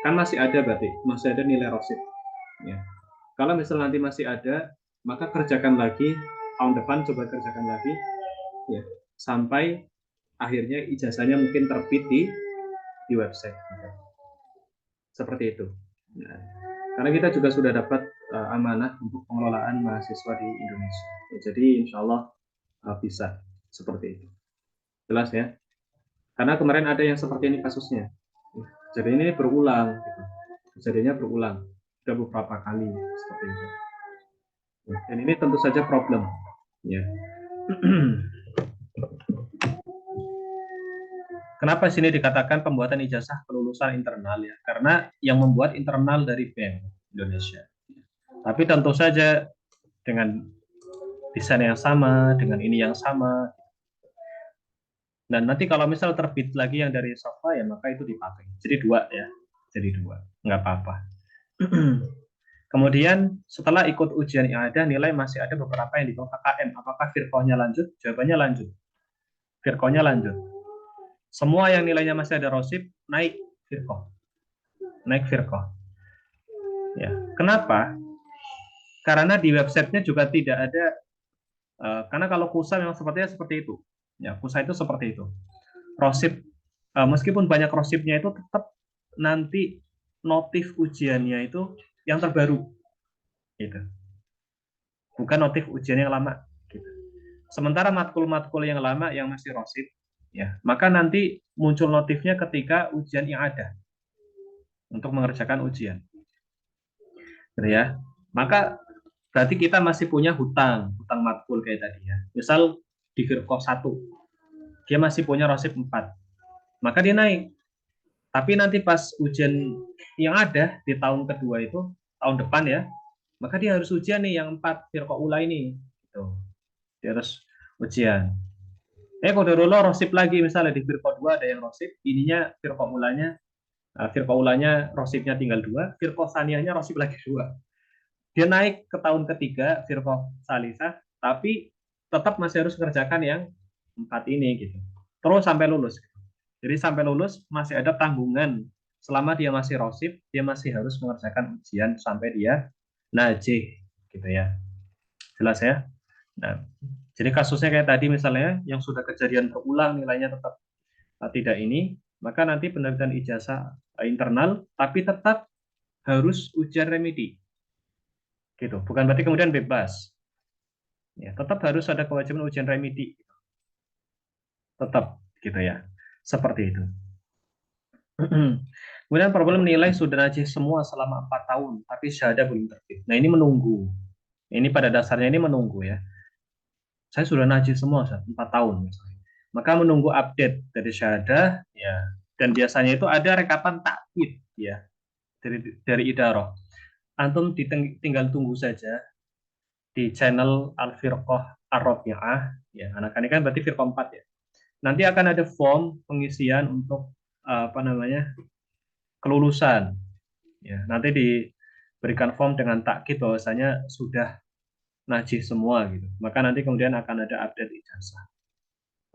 kan masih ada, berarti masih ada nilai rosid ya. Kalau misal nanti masih ada, maka kerjakan lagi tahun depan, coba kerjakan lagi ya, sampai akhirnya ijazahnya mungkin terbit di website seperti itu. Nah, karena kita juga sudah dapat amanah untuk pengelolaan mahasiswa di Indonesia ya, jadi insya Allah bisa seperti itu. Jelas ya, karena kemarin ada yang seperti ini kasusnya, jadi ini berulang gitu. Kejadiannya berulang sudah beberapa kali seperti itu. Dan ini tentu saja problem ya. Kenapa sini dikatakan pembuatan ijazah kelulusan internal ya? Karena yang membuat internal dari BEM Indonesia. Tapi tentu saja dengan desain yang sama, dengan ini yang sama. Dan nanti kalau misal terbit lagi yang dari Safa ya, maka itu dipakai. Jadi 2 ya. Jadi 2. Nggak apa-apa. Kemudian setelah ikut ujian yang ada, nilai masih ada beberapa yang di bawah KKM. Apakah firqahnya lanjut? Jawabannya lanjut. Firqahnya lanjut. Semua yang nilainya masih ada rosib, naik firqah. Naik firqah. Ya. Kenapa? Karena di websitenya juga tidak ada, karena kalau kusa memang sepertinya seperti itu. Ya, kusa itu seperti itu. Rosib, meskipun banyak rosibnya itu tetap nanti notif ujiannya itu yang terbaru. Gitu. Bukan notif ujian yang lama. Gitu. Sementara matkul-matkul yang lama yang masih rosip, ya, maka nanti muncul notifnya ketika ujian yang ada untuk mengerjakan ujian, gitu ya. Maka berarti kita masih punya hutang matkul kayak tadi ya. Misal di Firqah 1, dia masih punya rosip 4, maka dia naik. Tapi nanti pas ujian yang ada di tahun kedua itu, tahun depan ya, maka dia harus ujian nih yang 4 Firqah ula ini. Gitu. Dia harus ujian. Kodarullah rosip lagi, misalnya di Firqah 2 ada yang rosip, ininya Firqah ulanya rosipnya tinggal 2, Firqah saniyahnya rosip lagi 2. Dia naik ke tahun ketiga Firqah salisah, tapi tetap masih harus mengerjakan yang 4 ini gitu. Terus sampai lulus. Jadi sampai lulus masih ada tanggungan. Selama dia masih rosip, dia masih harus mengerjakan ujian sampai dia najih gitu ya. Jelas ya? Nah, jadi kasusnya kayak tadi misalnya yang sudah kejadian berulang nilainya tetap tidak ini, maka nanti penerbitan ijazah internal tapi tetap harus ujian remedi. Gitu. Bukan berarti kemudian bebas. Ya, tetap harus ada kewajiban ujian remedi. Tetap gitu ya. Seperti itu. Kemudian problem nilai sudah najis semua selama 4 tahun, tapi syahadah belum terbit. Nah ini menunggu. Ini pada dasarnya ini menunggu ya. Saya sudah najis semua 4 tahun misalnya. Maka menunggu update dari syahadah ya. Dan biasanya itu ada rekapan takkid ya dari idaroh. Antum tinggal tunggu saja di channel Al-Firqah Ar-Rabi'ah ya. Anak ini kan berarti Firqah 4 ya. Nanti akan ada form pengisian untuk apa namanya? Kelulusan. Ya, nanti diberikan form dengan takkid bahwasanya sudah najis semua gitu. Maka nanti kemudian akan ada update ijazah.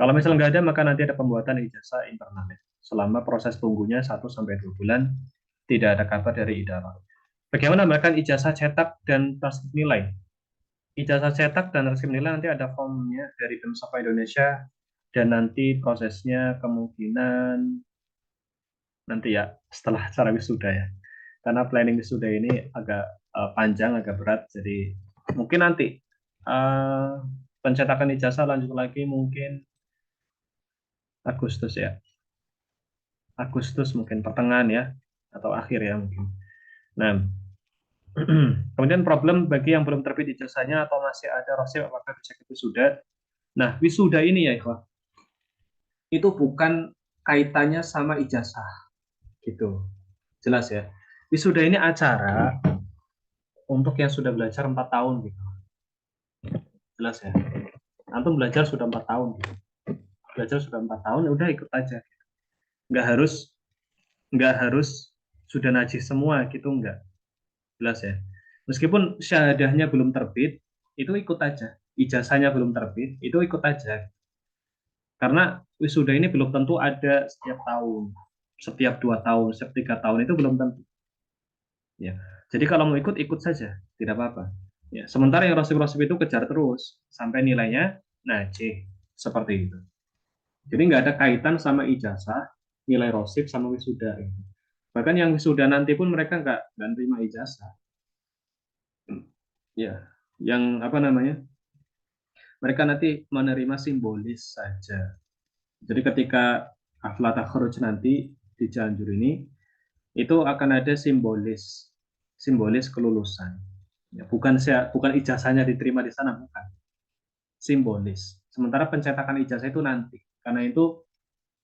Kalau misalnya nggak ada, maka nanti ada pembuatan ijazah internal. Selama proses tunggunya 1 sampai 2 bulan, tidak ada kabar dari idarah. Bagaimana melakukan ijazah cetak dan transkrip nilai? Ijazah cetak dan transkrip nilai nanti ada formnya dari BEM Safa Indonesia, dan nanti prosesnya kemungkinan nanti ya setelah acara wisuda ya. Karena planning wisuda ini agak panjang, agak berat, jadi mungkin nanti pencetakan ijazah lanjut lagi mungkin Agustus ya. Agustus mungkin pertengahan ya, atau akhir ya mungkin. Nah, kemudian problem bagi yang belum terbit ijazahnya atau masih ada rosip apakah bisa wisuda. Nah, wisuda ini ya ikhwah, itu bukan kaitannya sama ijazah gitu. Jelas ya. Wisuda ini acara untuk yang sudah belajar 4 tahun gitu. Jelas ya. Antum belajar sudah 4 tahun gitu. Belajar sudah 4 tahun ya udah ikut aja. Nggak harus nggak harus sudah najis semua gitu, nggak. Jelas ya. Meskipun syahadahnya belum terbit, itu ikut aja. Ijazahnya belum terbit, itu ikut aja. Karena wisuda ini belum tentu ada setiap tahun, setiap 2 tahun, setiap 3 tahun, itu belum tentu. Ya. Jadi kalau mau ikut, ikut saja, tidak apa-apa. Ya. Sementara yang rosip-rosip itu kejar terus sampai nilainya najih, seperti itu. Jadi nggak ada kaitan sama ijazah, nilai rosip sama wisuda. Gitu. Bahkan yang wisuda nanti pun mereka nggak terima ijazah. Ya, yang apa namanya? Mereka nanti menerima simbolis saja. Jadi ketika haflah takharuj nanti di Cianjur ini, itu akan ada simbolis kelulusan. Ya, bukan ijazahnya diterima di sana, bukan. Simbolis. Sementara pencetakan ijazah itu nanti. Karena itu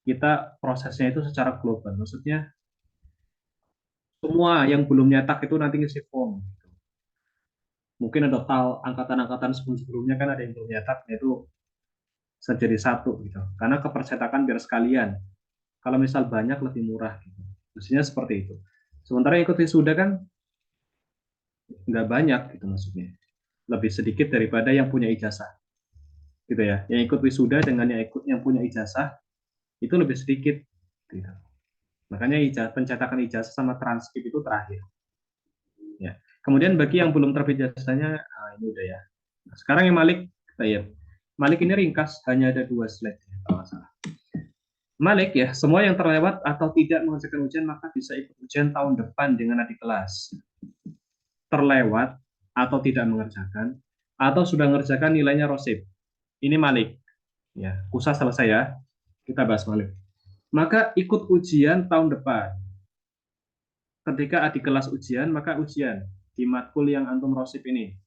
kita prosesnya itu secara global. Maksudnya semua yang belum nyetak itu nanti ngisi form. Mungkin ada angkatan-angkatan sebelumnya kan ada yang belum nyetak, itu jadi satu gitu. Karena kepercetakan biar sekalian. Kalau misal banyak lebih murah gitu. Maksudnya seperti itu. Sementara yang ikut wisuda kan nggak banyak gitu maksudnya. Lebih sedikit daripada yang punya ijazah. Gitu ya. Yang ikut wisuda dengan yang punya ijazah itu lebih sedikit gitu. Makanya pencetakan ijazah sama transkrip itu terakhir. Ya. Kemudian bagi yang belum terbit ijazahnya, ini udah ya. Nah, sekarang yang Malik, ya. Malik ini ringkas, hanya ada 2 slide ya, kalau salah. Malik ya, semua yang terlewat atau tidak mengerjakan ujian maka bisa ikut ujian tahun depan dengan adik kelas. Terlewat atau tidak mengerjakan, atau sudah mengerjakan nilainya rosip. Ini Malik. Ya, kusa selesai ya. Kita bahas Malik. Maka ikut ujian tahun depan. Ketika adik kelas ujian, maka ujian di matkul yang antum rosip ini.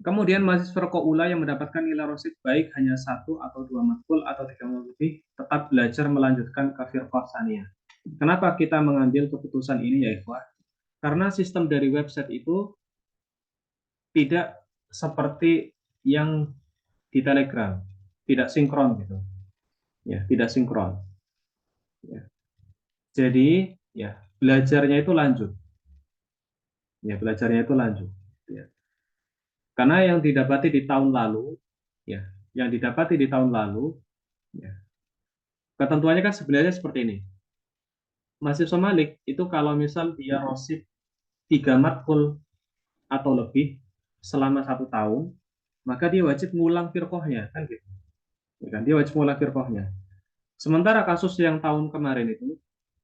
Kemudian mahasiswa Koula yang mendapatkan nilai rosip baik hanya satu atau dua matkul atau tiga matkul lebih tetap belajar melanjutkan ke firqah saniyah. Kenapa kita mengambil keputusan ini ya ikhwah? Karena sistem dari website itu tidak seperti yang di Telegram, tidak sinkron gitu. Ya, tidak sinkron. Ya. Jadi, ya, belajarnya itu lanjut. Ya, belajarnya itu lanjut. Ya. Karena yang didapati di tahun lalu, ya, yang didapati di tahun lalu, ya, ketentuannya kan sebenarnya seperti ini. Mahasiswa Malik itu kalau misal dia rosip 3 matkul atau lebih selama 1 tahun, maka dia wajib ngulang firqohnya, kan gitu. Ya kan? Dia wajib ngulang firqohnya. Sementara kasus yang tahun kemarin itu,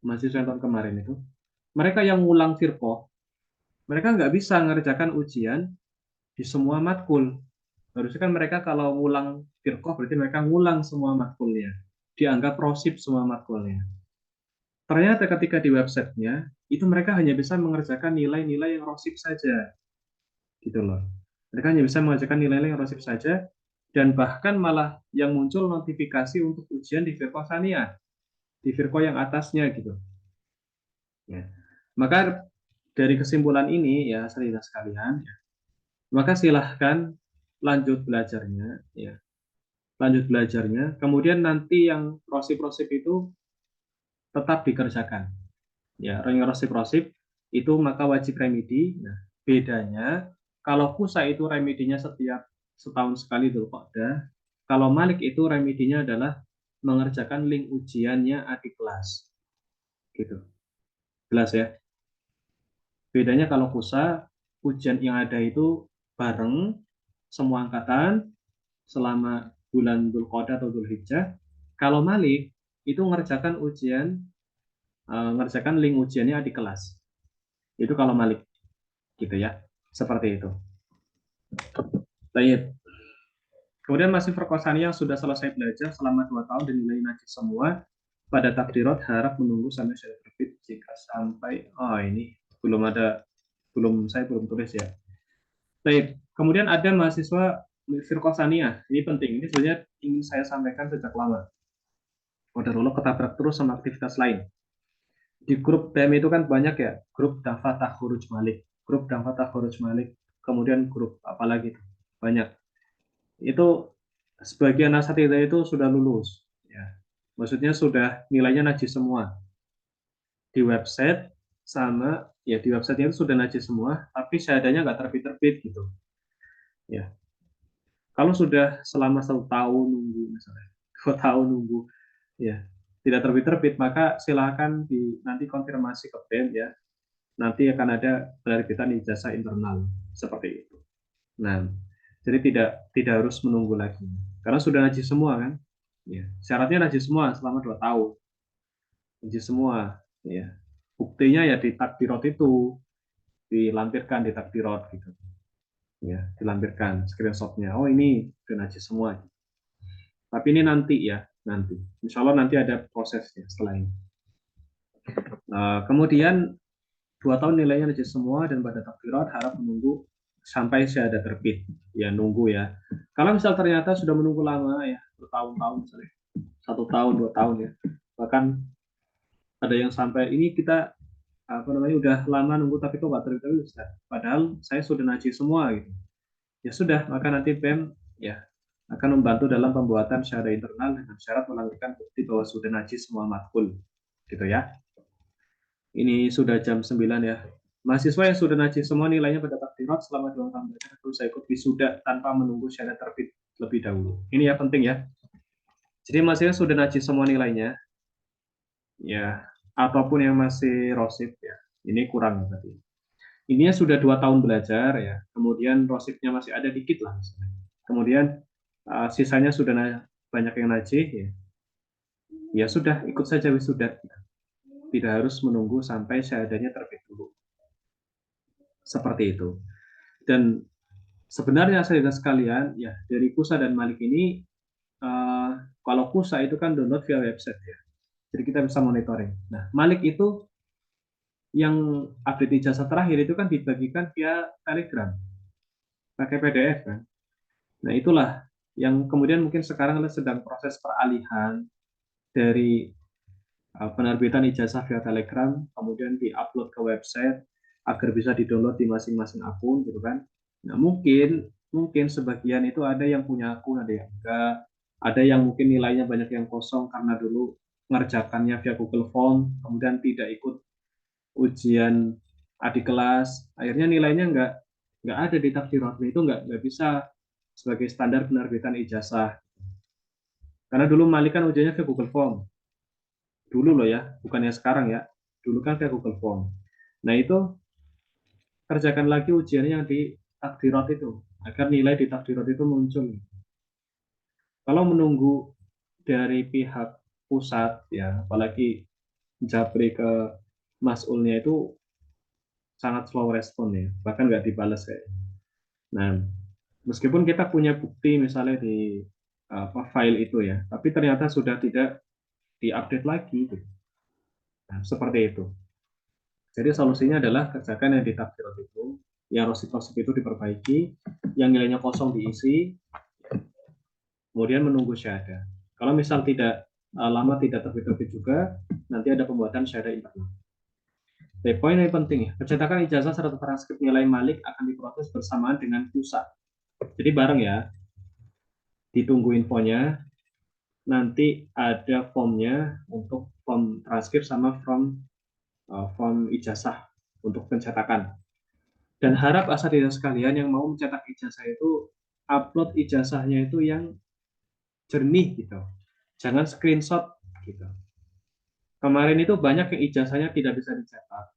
mahasiswa yang tahun kemarin itu, mereka yang ngulang firqoh, mereka nggak bisa mengerjakan ujian di semua matkul. Harusnya kan mereka kalau ngulang firqoh berarti mereka ngulang semua matkulnya. Dianggap rosip semua matkulnya. Ternyata ketika di websitenya, itu mereka hanya bisa mengerjakan nilai-nilai yang rosip saja. Gitu loh. Mereka hanya bisa mengerjakan nilai-nilai yang rosip saja, dan bahkan malah yang muncul notifikasi untuk ujian di firqoh saniyah, di firqoh yang atasnya gitu. Ya. Maka dari kesimpulan ini ya saudara sekalian, ya, maka silahkan lanjut belajarnya, ya, lanjut belajarnya. Kemudian nanti yang rosip-rosip itu tetap dikerjakan. Ya, yang rosip-rosip itu maka wajib remedi. Nah, bedanya kalau kusa itu remedinya setiap setahun sekali dulu Qa'dah. Kalau Malik itu remedinya adalah mengerjakan link ujiannya adik kelas. Gitu. Jelas ya? Bedanya kalau kusa, ujian yang ada itu bareng semua angkatan selama bulan Dzulqa'dah atau Dzulhijjah. Kalau Malik itu ngerjakan link ujiannya adik kelas. Itu kalau Malik gitu ya. Seperti itu. Baik. Kemudian masih perkosaan yang sudah selesai belajar selama 2 tahun dan nilai najis semua pada takdirat harap menunggu sampai sudah terbit jika sampai ini saya belum tulis ya. Baik, kemudian ada mahasiswa Firkosania. Ini penting, ini sebenarnya ingin saya sampaikan sejak lama. Udah dulu ketabrak terus sama aktivitas lain. Di grup BM itu kan banyak ya, grup Dafatah Khuruj Malik, grup Dafatah Khuruj Malik, kemudian grup apalagi itu banyak. Itu sebagian asatidz itu sudah lulus, ya. Maksudnya sudah nilainya najis semua di website sama ya di website itu sudah najis semua, tapi syahadanya nggak terbit-terbit gitu, ya. Kalau sudah selama 1 tahun nunggu misalnya, 2 tahun nunggu, ya tidak terbit-terbit, maka silakan nanti konfirmasi ke BEM ya. Nanti akan ada penerbitan ijazah internal seperti itu. Nah, jadi tidak harus menunggu lagi karena sudah najis semua kan. Ya, syaratnya najis semua selama 2 tahun, najis semua. Ya, buktinya ya di takdirot itu dilampirkan di takdirot gitu. Ya, dilampirkan screenshotnya. Oh ini sudah najis semua. Tapi ini nanti ya, nanti. Insya Allah nanti ada prosesnya setelah ini. Kemudian 2 tahun nilainya najis semua dan pada takdirat harap menunggu sampai syahadat terbit. Ya nunggu ya. Kalau misal ternyata sudah menunggu lama ya, bertahun-tahun misalnya, 1 tahun, 2 tahun ya. Bahkan ada yang sampai ini kita udah lama nunggu tapi kok nggak terbit Ustaz. Padahal saya sudah najis semua gitu. Ya sudah, maka nanti BEM ya akan membantu dalam pembuatan syahadat internal dengan syarat melanjutkan bukti bahwa sudah najis semua matkul. Gitu ya. Ini sudah jam 9 ya. Mahasiswa yang sudah najis semua nilainya pada takdirat selama 2 tahun belajar harus ikut wisuda tanpa menunggu syahadat terbit lebih dahulu. Ini ya penting ya. Jadi mahasiswa sudah najis semua nilainya, ya, ataupun yang masih rosip ya, ini kurang berarti. Ininya sudah 2 tahun belajar ya, kemudian rosipnya masih ada dikit lah misalnya. Kemudian sisanya sudah banyak yang najis ya, ya sudah ikut saja wisuda. Tidak harus menunggu sampai syahadanya terbit dulu. Seperti itu. Dan Sebenarnya saudara sekalian, ya dari Kusa dan Malik ini, eh, kalau Kusa itu kan download via website ya, jadi kita bisa monitoring. Nah, Malik itu yang update ijazah terakhir itu kan dibagikan via Telegram, pakai PDF kan. Nah, itulah yang kemudian mungkin sekarang sedang proses peralihan dari penerbitan ijazah via Telegram, kemudian diupload ke website agar bisa didownload di masing-masing akun gitu kan. Nah, mungkin mungkin sebagian itu ada yang punya akun, ada yang enggak, ada yang mungkin nilainya banyak yang kosong karena dulu mengerjakannya via Google Form, kemudian tidak ikut ujian adik kelas, akhirnya nilainya nggak ada di takdirat, itu nggak bisa sebagai standar penerbitan ijazah. Karena dulu Malik kan ujiannya via Google Form, dulu loh ya, bukannya sekarang ya. Dulu kan via Google Form. Nah itu kerjakan lagi ujiannya yang di takdirat itu, agar nilai di takdirat itu muncul. Kalau menunggu dari pihak pusat ya, apalagi japri ke masulnya itu sangat slow respon ya, bahkan nggak dibalas kayak. Nah, meskipun kita punya bukti misalnya di file itu ya, tapi ternyata sudah tidak diupdate lagi. Gitu. Nah, seperti itu. Jadi solusinya adalah kerjakan yang di takdirat itu, yang rosip-rosip itu diperbaiki, yang nilainya kosong diisi, kemudian menunggu syahadah. Kalau misal tidak lama tidak terbit-terbit juga, nanti ada pembuatan syahadah internal. Jadi poin yang penting ya, pencetakan ijazah serta transkrip nilai Malik akan diproses bersamaan dengan pusat. Jadi bareng ya, ditunggu infonya, nanti ada formnya untuk form transkrip sama form ijazah untuk pencetakan. Dan harap asatidzah sekalian yang mau mencetak ijazah itu upload ijazahnya itu yang jernih gitu. Jangan screenshot gitu. Kemarin itu banyak yang ijazahnya tidak bisa dicetak.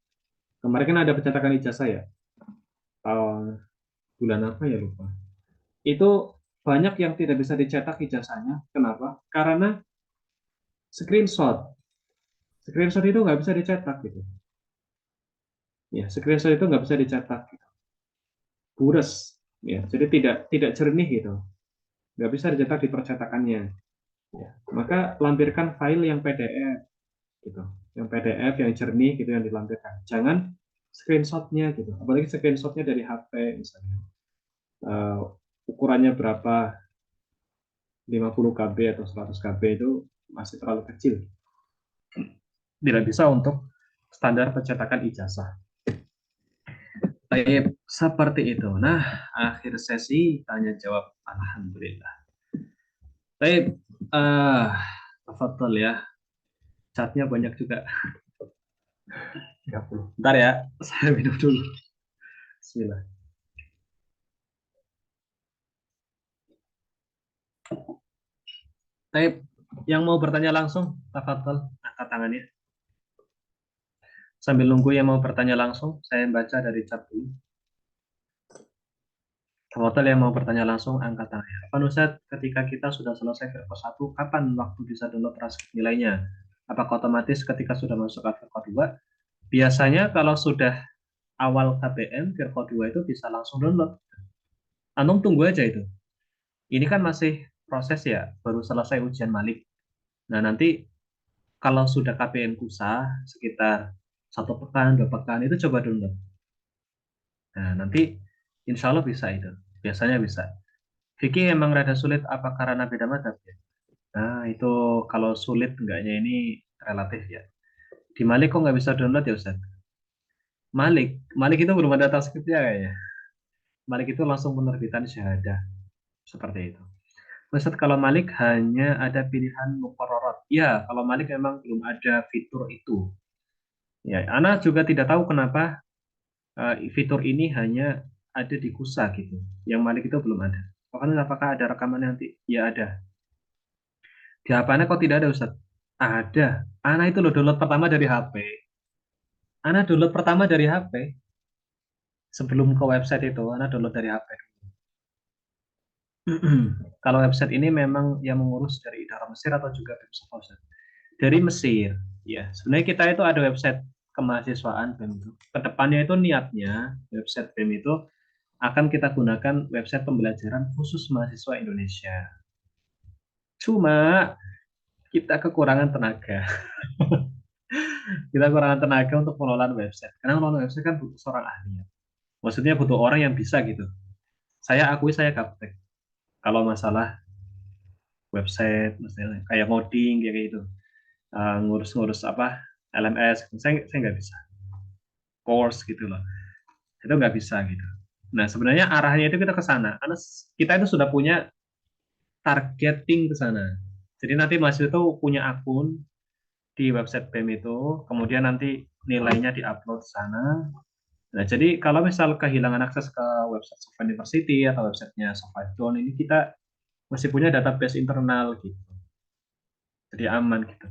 Kemarin kan ada pencetakan ijazah ya. Tahun bulan apa ya lupa. Itu banyak yang tidak bisa dicetak ijazahnya. Kenapa? Karena screenshot. Screenshot itu nggak bisa dicetak gitu. Ya, screenshot itu nggak bisa dicetak. Gitu. Bures. Ya, jadi tidak jernih gitu. Nggak bisa dicetak di percetakannya. Ya. Maka lampirkan file yang PDF gitu, yang PDF yang jernih gitu yang dilampirkan. Jangan screenshotnya gitu, apalagi screenshotnya dari HP misalnya. Uh, Ukurannya berapa, 50 KB atau 100 KB itu masih terlalu kecil. Tidak bisa untuk standar pencetakan ijazah. Baik, seperti itu. Nah, akhir sesi tanya jawab. Alhamdulillah. Baik, tafadhol ya. Chatnya banyak juga. 30. Bentar ya, saya minum dulu. Bismillah. Baik, yang mau bertanya langsung, tafadhol, angkat tangannya. Sambil nunggu yang mau bertanya langsung, saya baca dari chat dulu. Tafadhol yang mau bertanya langsung, angkat tangannya. Pak Nusat, ketika kita sudah selesai Verko 1, kapan waktu bisa download transkrip nilainya? Apakah otomatis ketika sudah masuk ke Verko 2? Biasanya kalau sudah awal KBM, Verko 2 itu bisa langsung download. Antum tunggu aja itu. Ini kan masih proses ya, baru selesai ujian Malik. Nah, nanti kalau sudah KPM Kusa sekitar 1 pekan, 2 pekan itu coba download. Nah, nanti insya Allah bisa itu. Biasanya bisa. Vicky emang rada sulit apa karena beda madzhab ya? Nah, itu kalau sulit enggaknya ini relatif ya. Di Malik kok nggak bisa download ya Ustaz? Malik itu belum ada transkripnya kayaknya. Malik itu langsung penerbitan syahadah. Seperti itu. Ustaz, kalau Malik hanya ada pilihan muqarrarat. Ya, kalau Malik memang belum ada fitur itu. Ya, Ana juga tidak tahu kenapa fitur ini hanya ada di Kusa gitu. Yang Malik itu belum ada. Bahkan apakah ada rekaman nanti? Ya ada. Di HP Ana kok tidak ada Ustaz? Ada. Ana itu loh download pertama dari HP. Ana download pertama dari HP. Sebelum ke website itu, Ana download dari HP. Kalau website ini memang yang mengurus dari Idara Mesir atau juga BEM Ustaz? Dari Mesir. Ya, sebenarnya kita itu ada website kemahasiswaan BEM itu. Kedepannya itu niatnya website BEM itu akan kita gunakan website pembelajaran khusus mahasiswa Indonesia. Cuma kita kekurangan tenaga. Kita kekurangan tenaga untuk pengelolaan website. Karena pengelolaan website kan butuh seorang ahli. Ya. Maksudnya butuh orang yang bisa gitu. Saya akui saya gaptek. Kalau masalah website, misalnya kayak ngoding kayak gitu, ngurus-ngurus apa LMS, saya nggak bisa. Course gitu loh. Itu nggak bisa gitu. Nah sebenarnya arahnya itu kita ke sana. Karena kita itu sudah punya targeting ke sana. Jadi nanti mahasiswa itu punya akun di website BEM itu, kemudian nanti nilainya diupload ke sana. Nah, jadi kalau misal kehilangan akses ke website Soft University atau websitenya Software ini kita masih punya database internal gitu. Jadi aman gitu.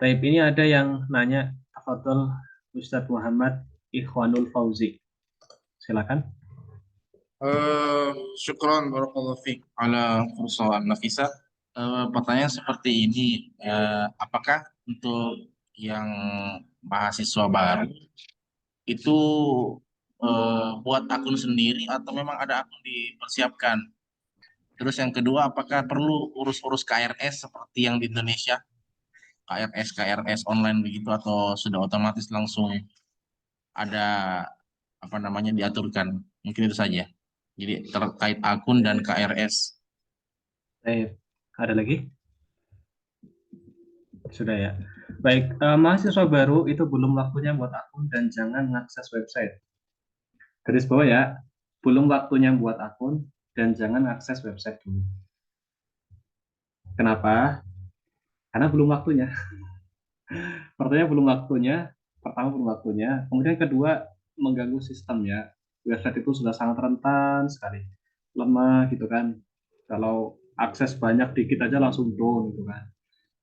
Tapi ini ada yang nanya, Tafadhol Ustadz Muhammad Ikhwanul Fauzi. Silakan. Syukron barakallahu fiik ala persoalan Nafisa. Pertanyaan seperti ini, apakah untuk yang mahasiswa baru itu buat akun sendiri atau memang ada akun dipersiapkan? Terus yang kedua, apakah perlu urus-urus KRS seperti yang di Indonesia, KRS online begitu atau sudah otomatis langsung ada apa namanya diaturkan? Mungkin itu saja. Jadi terkait akun dan KRS. Baik, ada lagi? Sudah ya. Baik, mahasiswa baru itu belum waktunya buat akun dan jangan mengakses website. Garis bawah ya, belum waktunya buat akun dan jangan akses website dulu. Kenapa? Karena belum waktunya. Pertanyaan belum waktunya, pertama belum waktunya, kemudian kedua mengganggu sistem ya. Website itu sudah sangat rentan sekali, lemah gitu kan. Kalau akses banyak dikit aja langsung down gitu kan.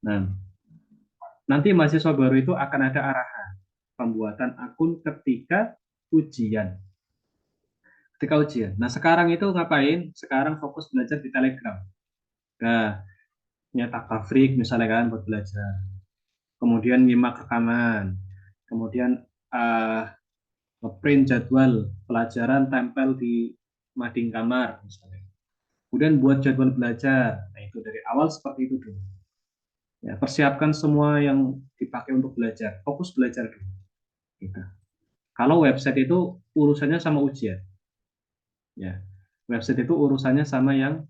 Nah, nanti mahasiswa baru itu akan ada arahan pembuatan akun ketika ujian. Ketika ujian. Nah, sekarang itu ngapain? Sekarang fokus belajar di Telegram. Nah, nyetak tafrik misalnya kan buat belajar. Kemudian nyimak rekaman. Kemudian ngeprint jadwal pelajaran tempel di mading kamar misalnya. Kemudian buat jadwal belajar. Nah, itu dari awal seperti itu dulu. Ya, persiapkan semua yang dipakai untuk belajar. Fokus belajar dulu. Gitu. Kalau website itu urusannya sama ujian. Ya. Website itu urusannya sama yang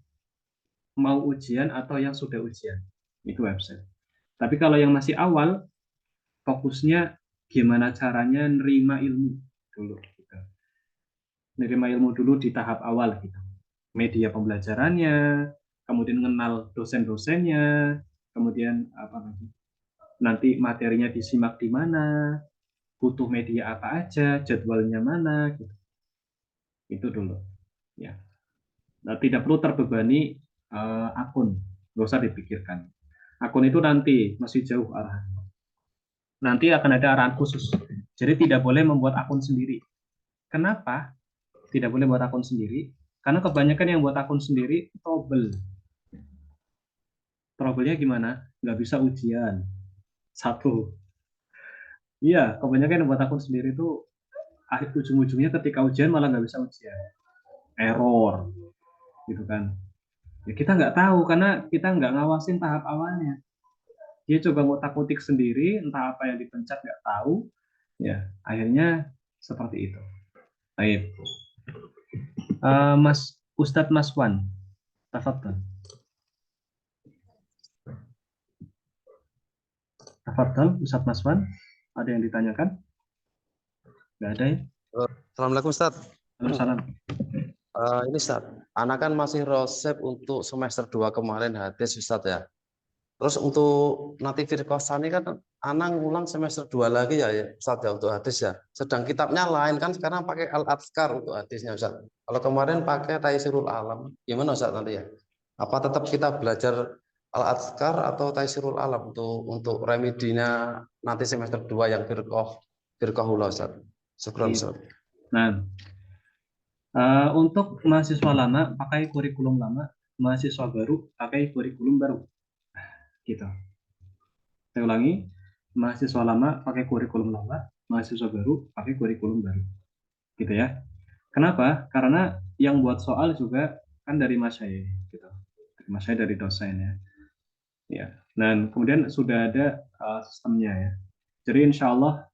mau ujian atau yang sudah ujian. Itu website. Tapi kalau yang masih awal, fokusnya gimana caranya nerima ilmu dulu. Gitu. Nerima ilmu dulu di tahap awal gitu. Media pembelajarannya, kemudian kenal dosen-dosennya, kemudian apa lagi? Nanti materinya disimak di mana, butuh media apa aja, jadwalnya mana, gitu. Itu dulu. Ya. Nah, tidak perlu terbebani akun, nggak usah dipikirkan. Akun itu nanti masih jauh arah. Nanti akan ada arahan khusus. Jadi tidak boleh membuat akun sendiri. Kenapa tidak boleh buat akun sendiri? Karena kebanyakan yang buat akun sendiri trouble. Trouble-nya gimana? Nggak bisa ujian. Satu. Iya, kebanyakan yang buat akun sendiri itu akhir ujung-ujungnya ketika ujian malah nggak bisa ujian. Error, gitu kan. Ya, kita nggak tahu karena kita nggak ngawasin tahap awalnya. Dia coba ngotak-ngotik sendiri, entah apa yang dipencet nggak tahu. Ya, akhirnya seperti itu. Baik. Mas Ustadz Maswan, tafadhol. Tafadhol, Ustadz Maswan. Ada yang ditanyakan? Nggak ada ya? Assalamualaikum Ustaz. Salam. Ini Ustaz, anak kan masih resep untuk semester 2 kemarin hadis Ustaz ya. Terus untuk nanti Firqasani kan anak ngulang semester 2 lagi ya, Ustaz ya untuk hadis ya. Sedang kitabnya lain kan sekarang pakai Al-Adhkar untuk hadisnya Ustaz. Kalau kemarin pakai Taisirul Alam, gimana Ustaz nanti ya? Apa tetap kita belajar Al-Adhkar atau Taisirul Alam untuk remedinya nanti semester 2 yang Firqahullah Ustaz. Syukran Ustaz. Nah, untuk mahasiswa lama pakai kurikulum lama, mahasiswa baru pakai kurikulum baru. Gitu. Saya ulangi, mahasiswa lama pakai kurikulum lama, mahasiswa baru pakai kurikulum baru. gitu ya. Kenapa? Karena yang buat soal juga kan dari masyayikh gitu. Dari masyayikh, dari dosen ya. Ya. Dan kemudian sudah ada sistemnya ya. Jadi insya Allah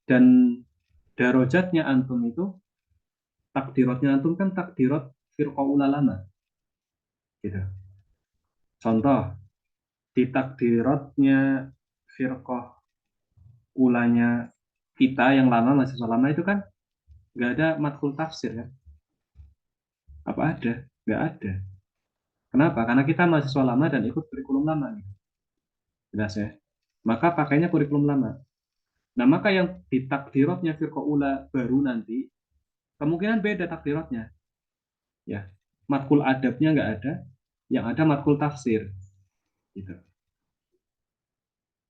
dan darajatnya antum itu, takdirotnya antum kan takdirot firqah ulama gitu. Contoh di takdirotnya firqah ulanya kita yang lama, mahasiswa lama itu kan nggak ada matkul tafsir kan? Apa ada? Nggak ada. Kenapa? Karena kita mahasiswa lama dan ikut kurikulum lama gitu. Jelas ya. Maka pakainya kurikulum lama. Nah, maka yang di takdirotnya firqah ula baru nanti kemungkinan beda takdirotnya. Ya, matkul adabnya nggak ada, yang ada matkul tafsir. Gitu.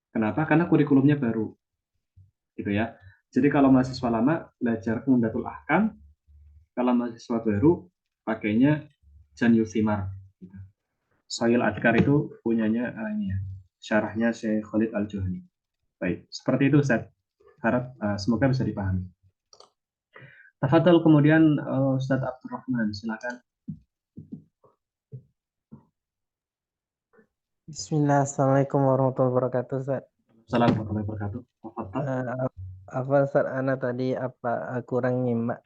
Kenapa? Karena kurikulumnya baru. Gitu ya. Jadi kalau mahasiswa lama belajar Umdatul Ahkam, kalau mahasiswa baru pakainya Jan Yusimar. Gitu. Soil Adkar itu punyanya ini ya, syarahnya Syekh Khalid Al-Juhani. Baik, seperti itu Ustaz. Harap semoga bisa dipahami. Tafadhol kemudian Ustaz Abdurrahman, silakan. Bismillah, Assalamualaikum warahmatullahi wabarakatuh, Ustaz. Assalamualaikum warahmatullahi wabarakatuh. Tafadhol. Apa Ustaz, Ana tadi kurang nyimak.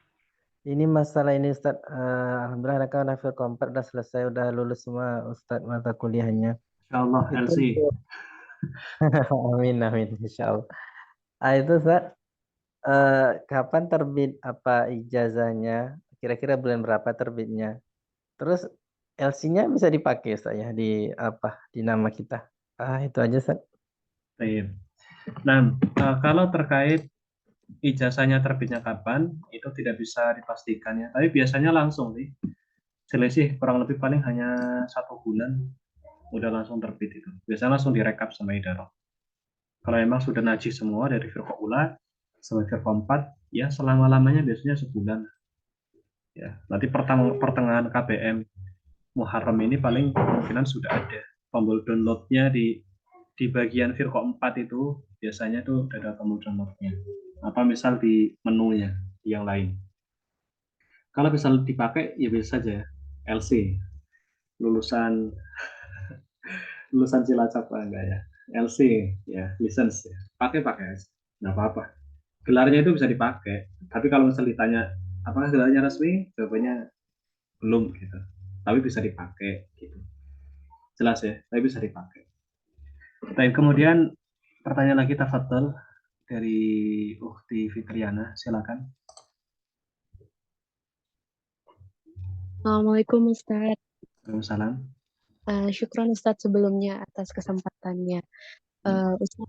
Ini masalah ini Ustaz, alhamdulillah kan Nafil Komper udah selesai, udah lulus semua Ustaz mata kuliahnya. Insyaallah Itu LC. amin amin insyaallah. Itu Ustaz, kapan terbit ijazahnya? Kira-kira bulan berapa terbitnya? Terus LC-nya bisa dipakai Ustaz ya di nama kita. Itu aja Ustaz. Baik. Nah, kalau terkait ijazahnya terbitnya kapan, itu tidak bisa dipastikan ya. Tapi biasanya langsung nih. Selisih kurang lebih paling hanya 1 bulan udah langsung terbit itu. Biasanya langsung direkap sama Idaroh. Kalau emang sudah najis semua dari firqah ula sampai firqah 4, ya selama-lamanya biasanya sebulan. Ya, nanti pertengahan KBM Muharram ini paling kemungkinan sudah ada tombol downloadnya di bagian firqah 4 itu biasanya tuh ada tombol downloadnya. Atau misal di menunya yang lain. Kalau misal dipakai ya biasa saja ya. LC lulusan Cilacap enggak ya, LC ya, license ya, pakai aja, nggak apa-apa, gelarnya itu bisa dipakai. Tapi kalau misal ditanya apakah gelarnya resmi, jawabannya belum gitu, tapi bisa dipakai gitu, jelas ya, tapi bisa dipakai. Dan kemudian pertanyaan lagi tafadhol dari Ukti Fitriana, silakan. Assalamualaikum Ustaz. Waalaikumsalam. Syukron Ustaz sebelumnya atas kesempatannya. Ustaz,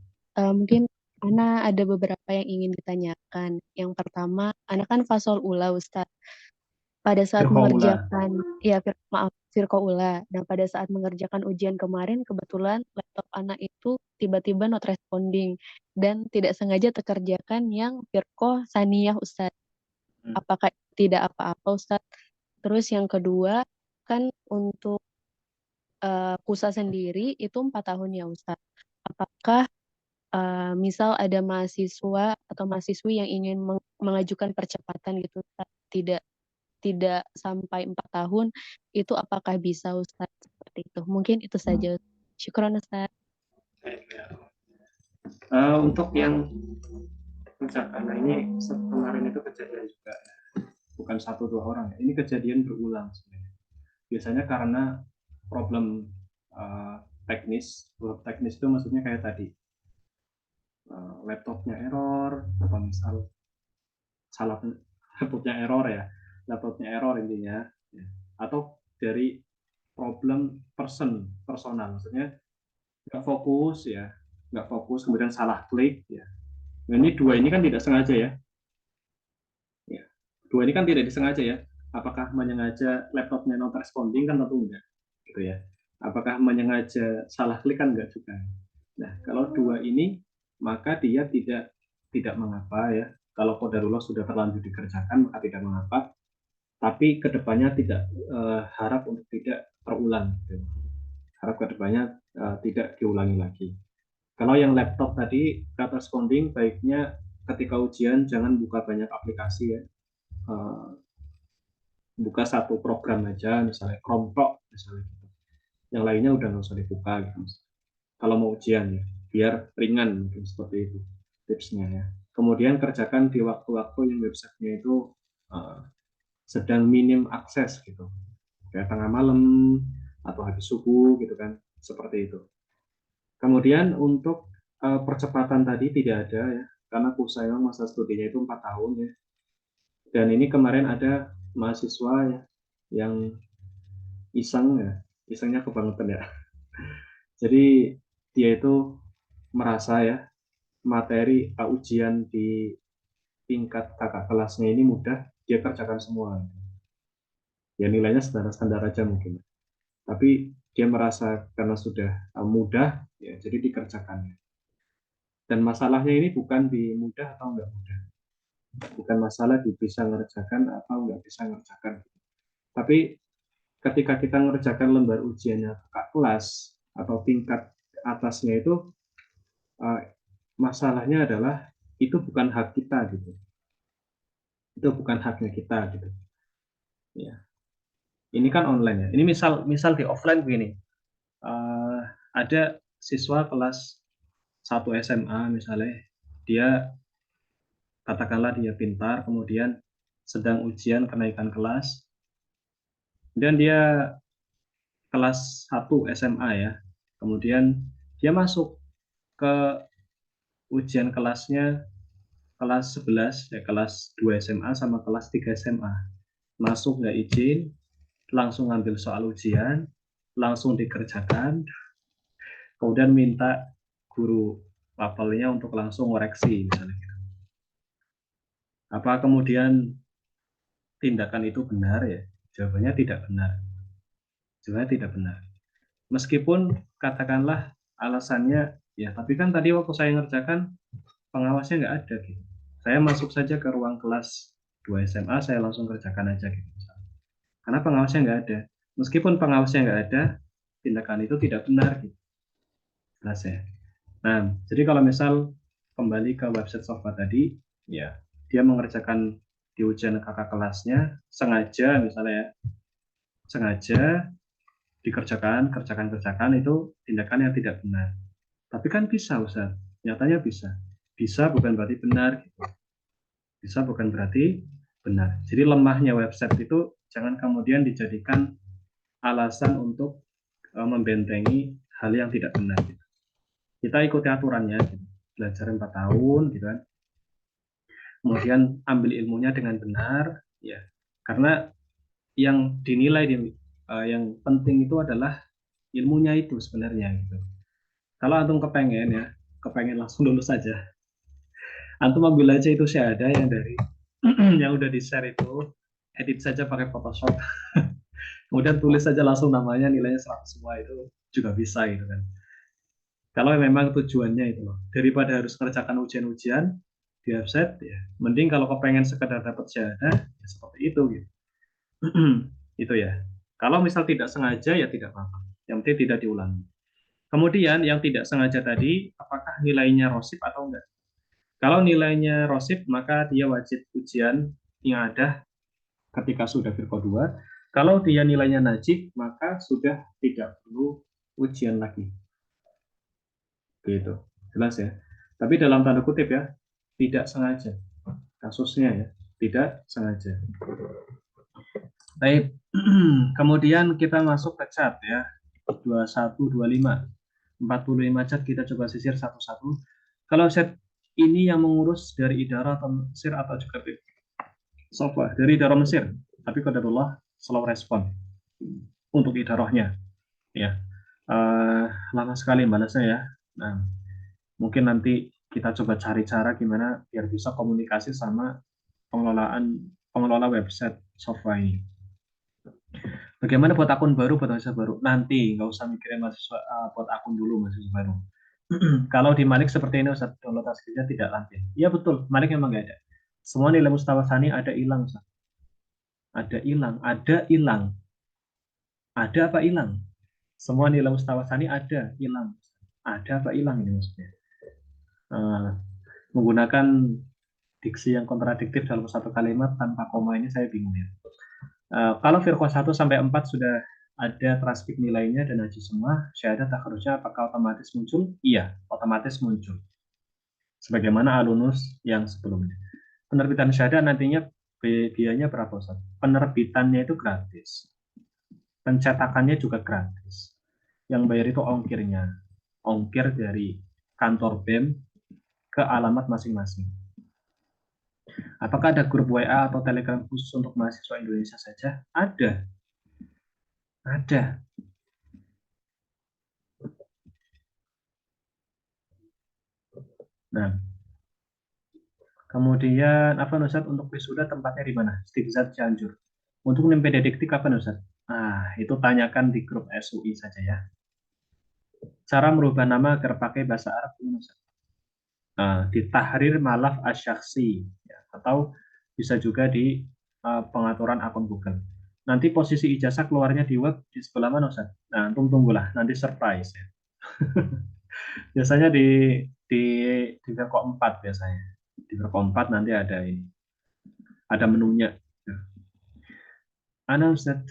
mungkin Ana ada beberapa yang ingin ditanyakan. Yang pertama, Ana kan fasol ula Ustaz. Pada saat Firqah ula. mengerjakan, firqah ula. Dan pada saat mengerjakan ujian kemarin, kebetulan laptop Ana itu tiba-tiba not responding dan tidak sengaja terkerjakan yang firqah saniyah Ustaz. Apakah tidak apa-apa Ustaz? Terus yang kedua, kan untuk PUSA sendiri itu 4 tahun ya Ustaz. Apakah misal ada mahasiswa atau mahasiswi yang ingin mengajukan percepatan gitu Ustaz, tidak sampai 4 tahun, itu apakah bisa Ustaz seperti itu? Mungkin itu saja. Syukron Ustaz. Untuk yang misalkan ini kemarin itu kejadian juga, bukan 1-2 orang, ini kejadian berulang sebenarnya. Biasanya karena problem teknis itu maksudnya kayak tadi laptopnya error, atau misal salah laptopnya error intinya, ya. Atau dari problem personal, maksudnya nggak fokus kemudian salah klik ya. Nah, ini dua ini kan tidak sengaja ya. Dua ini kan tidak disengaja ya. Apakah menyengaja laptopnya not responding kan tentu enggak, gitu ya. Apakah menyengaja salah klik kan enggak juga. Nah, kalau dua ini maka dia tidak mengapa ya. Kalau qadarullah sudah terlanjur dikerjakan maka tidak mengapa. Tapi kedepannya tidak harap untuk tidak terulang. Gitu. Harap kedepannya tidak diulangi lagi. Kalau yang laptop tadi not responding, baiknya ketika ujian jangan buka banyak aplikasi ya. Buka satu program aja, misalnya Chrome tok, misalnya gitu. Yang lainnya udah nggak usah dibuka gitu. Kalau mau ujian ya, biar ringan mungkin seperti itu tipsnya ya. Kemudian kerjakan di waktu-waktu yang websitenya itu sedang minim akses gitu, kayak tengah malam atau habis subuh gitu kan, seperti itu. Kemudian untuk percepatan tadi tidak ada ya, karena kursa memang masa studinya itu 4 tahun ya. Dan ini kemarin ada mahasiswa ya, yang iseng ya, isengnya kebangetan ya. Jadi dia itu merasa ya materi ujian di tingkat kakak kelasnya ini mudah, dia kerjakan semua. Ya nilainya standar-standar aja mungkin. Tapi dia merasa karena sudah mudah, ya jadi dikerjakannya. Dan masalahnya ini bukan di mudah atau enggak mudah. Bukan masalah di bisa ngerjakan atau enggak bisa ngerjakan. Tapi ketika kita ngerjakan lembar ujiannya kakak kelas atau tingkat atasnya itu, masalahnya adalah itu bukan hak kita gitu. Itu bukan haknya kita gitu. Ya. Ini kan online ya. Ini misal di offline begini. Ada siswa kelas 1 SMA misalnya, dia katakanlah dia pintar, kemudian sedang ujian kenaikan kelas, dan dia kelas 1 SMA ya, kemudian dia masuk ke ujian kelasnya kelas 11 ya, kelas 2 SMA sama kelas 3 SMA, masuk nggak izin, langsung ngambil soal ujian, langsung dikerjakan, kemudian minta guru levelnya untuk langsung koreksi misalnya gitu. Apa kemudian tindakan itu benar ya? Jawabannya tidak benar. Jawabannya tidak benar. Meskipun katakanlah alasannya ya, tapi kan tadi waktu saya ngerjakan pengawasnya nggak ada gitu. Saya masuk saja ke ruang kelas 2 SMA, saya langsung kerjakan aja gitu. Karena pengawasnya nggak ada. Meskipun pengawasnya nggak ada, tindakan itu tidak benar gitu. Jelas ya. Nah, jadi kalau misal kembali ke website Sofa tadi, ya dia mengerjakan di ujian kakak kelasnya sengaja misalnya ya, sengaja dikerjakan, kerjakan itu tindakan yang tidak benar. Tapi kan bisa Ustaz, nyatanya bisa. Bisa bukan berarti benar gitu. Bisa bukan berarti benar. Jadi lemahnya website itu jangan kemudian dijadikan alasan untuk membentengi hal yang tidak benar gitu. Kita ikuti aturannya gitu. Belajar 4 tahun gitu kan. Kemudian ambil ilmunya dengan benar ya. Karena yang dinilai yang penting itu adalah ilmunya itu sebenarnya gitu. Kalau antum kepengen langsung lulus saja, antum ambil aja itu ada yang dari yang udah di share itu, edit saja pakai Photoshop, kemudian tulis saja langsung namanya, nilainya 100 semua, itu juga bisa gitu kan. Kalau memang tujuannya itu loh, daripada harus kerjakan ujian-ujian di website ya, mending kalau kepengen sekedar dapat syahadah ya seperti itu gitu. Itu ya. Kalau misal tidak sengaja ya tidak apa-apa, yang penting tidak diulangi. Kemudian yang tidak sengaja tadi, apakah nilainya rosip atau enggak? Kalau nilainya rosip, maka dia wajib ujian yang ada ketika sudah firqah 2. Kalau dia nilainya najib, maka sudah tidak perlu ujian lagi. Gitu. Jelas ya. Tapi dalam tanda kutip ya, tidak sengaja. Kasusnya ya, tidak sengaja. Baik. Kemudian kita masuk ke chat ya. 2125. 45 chat kita coba sisir satu-satu. Kalau chat ini yang mengurus dari Idara atau Mesir atau juga Sofa dari Idara Mesir, tapi qadarullah slow respon untuk idarahnya ya. Lama sekali balasnya ya. Nah, mungkin nanti kita coba cari cara gimana biar bisa komunikasi sama pengelola website Sofa ini. Bagaimana buat akun baru, buat mahasiswa baru? Nanti, nggak usah mikirin mahasiswa buat akun dulu mahasiswa baru. Kalau di Malik seperti ini, Ustaz, download transkripnya tidak lampir. Iya betul, Malik memang nggak ada. Semua nilai Mustafa Sani ada hilang, Ustaz. Ada hilang, ada hilang. Ada apa hilang? Semua nilai Mustafa Sani ada hilang. Ada apa hilang ini maksudnya? Menggunakan diksi yang kontradiktif dalam satu kalimat tanpa koma ini saya bingung ya. Kalau firqah 1 sampai 4 sudah ada transkrip nilainya dan haji semua, syahadat takharujnya apakah otomatis muncul? Iya, otomatis muncul. Sebagaimana alunus yang sebelumnya. Penerbitan syahadat nantinya biayanya berapa Ustaz? Penerbitannya itu gratis. Pencetakannya juga gratis. Yang bayar itu ongkirnya. Ongkir dari kantor BEM ke alamat masing-masing. Apakah ada grup WA atau Telegram khusus untuk mahasiswa Indonesia saja? Ada. Ada. Nah, kemudian apa Ustaz untuk wisuda tempatnya di mana? Stigzat Cianjur. Untuk NIM Pedidiktik apa Ustaz? Itu tanyakan di grup SUI saja ya. Cara merubah nama agar pakai bahasa Arab Ustaz. Di Tahrir Malaf Asyaksi ya, atau bisa juga di pengaturan akun Google. Nanti posisi ijazah keluarnya di web di sebelah mana Ustaz? Nah, tunggulah, nanti surprise ya. Biasanya di Verko 4 biasanya. Di Verko 4 nanti ada ini. Ada menunya. Ustaz,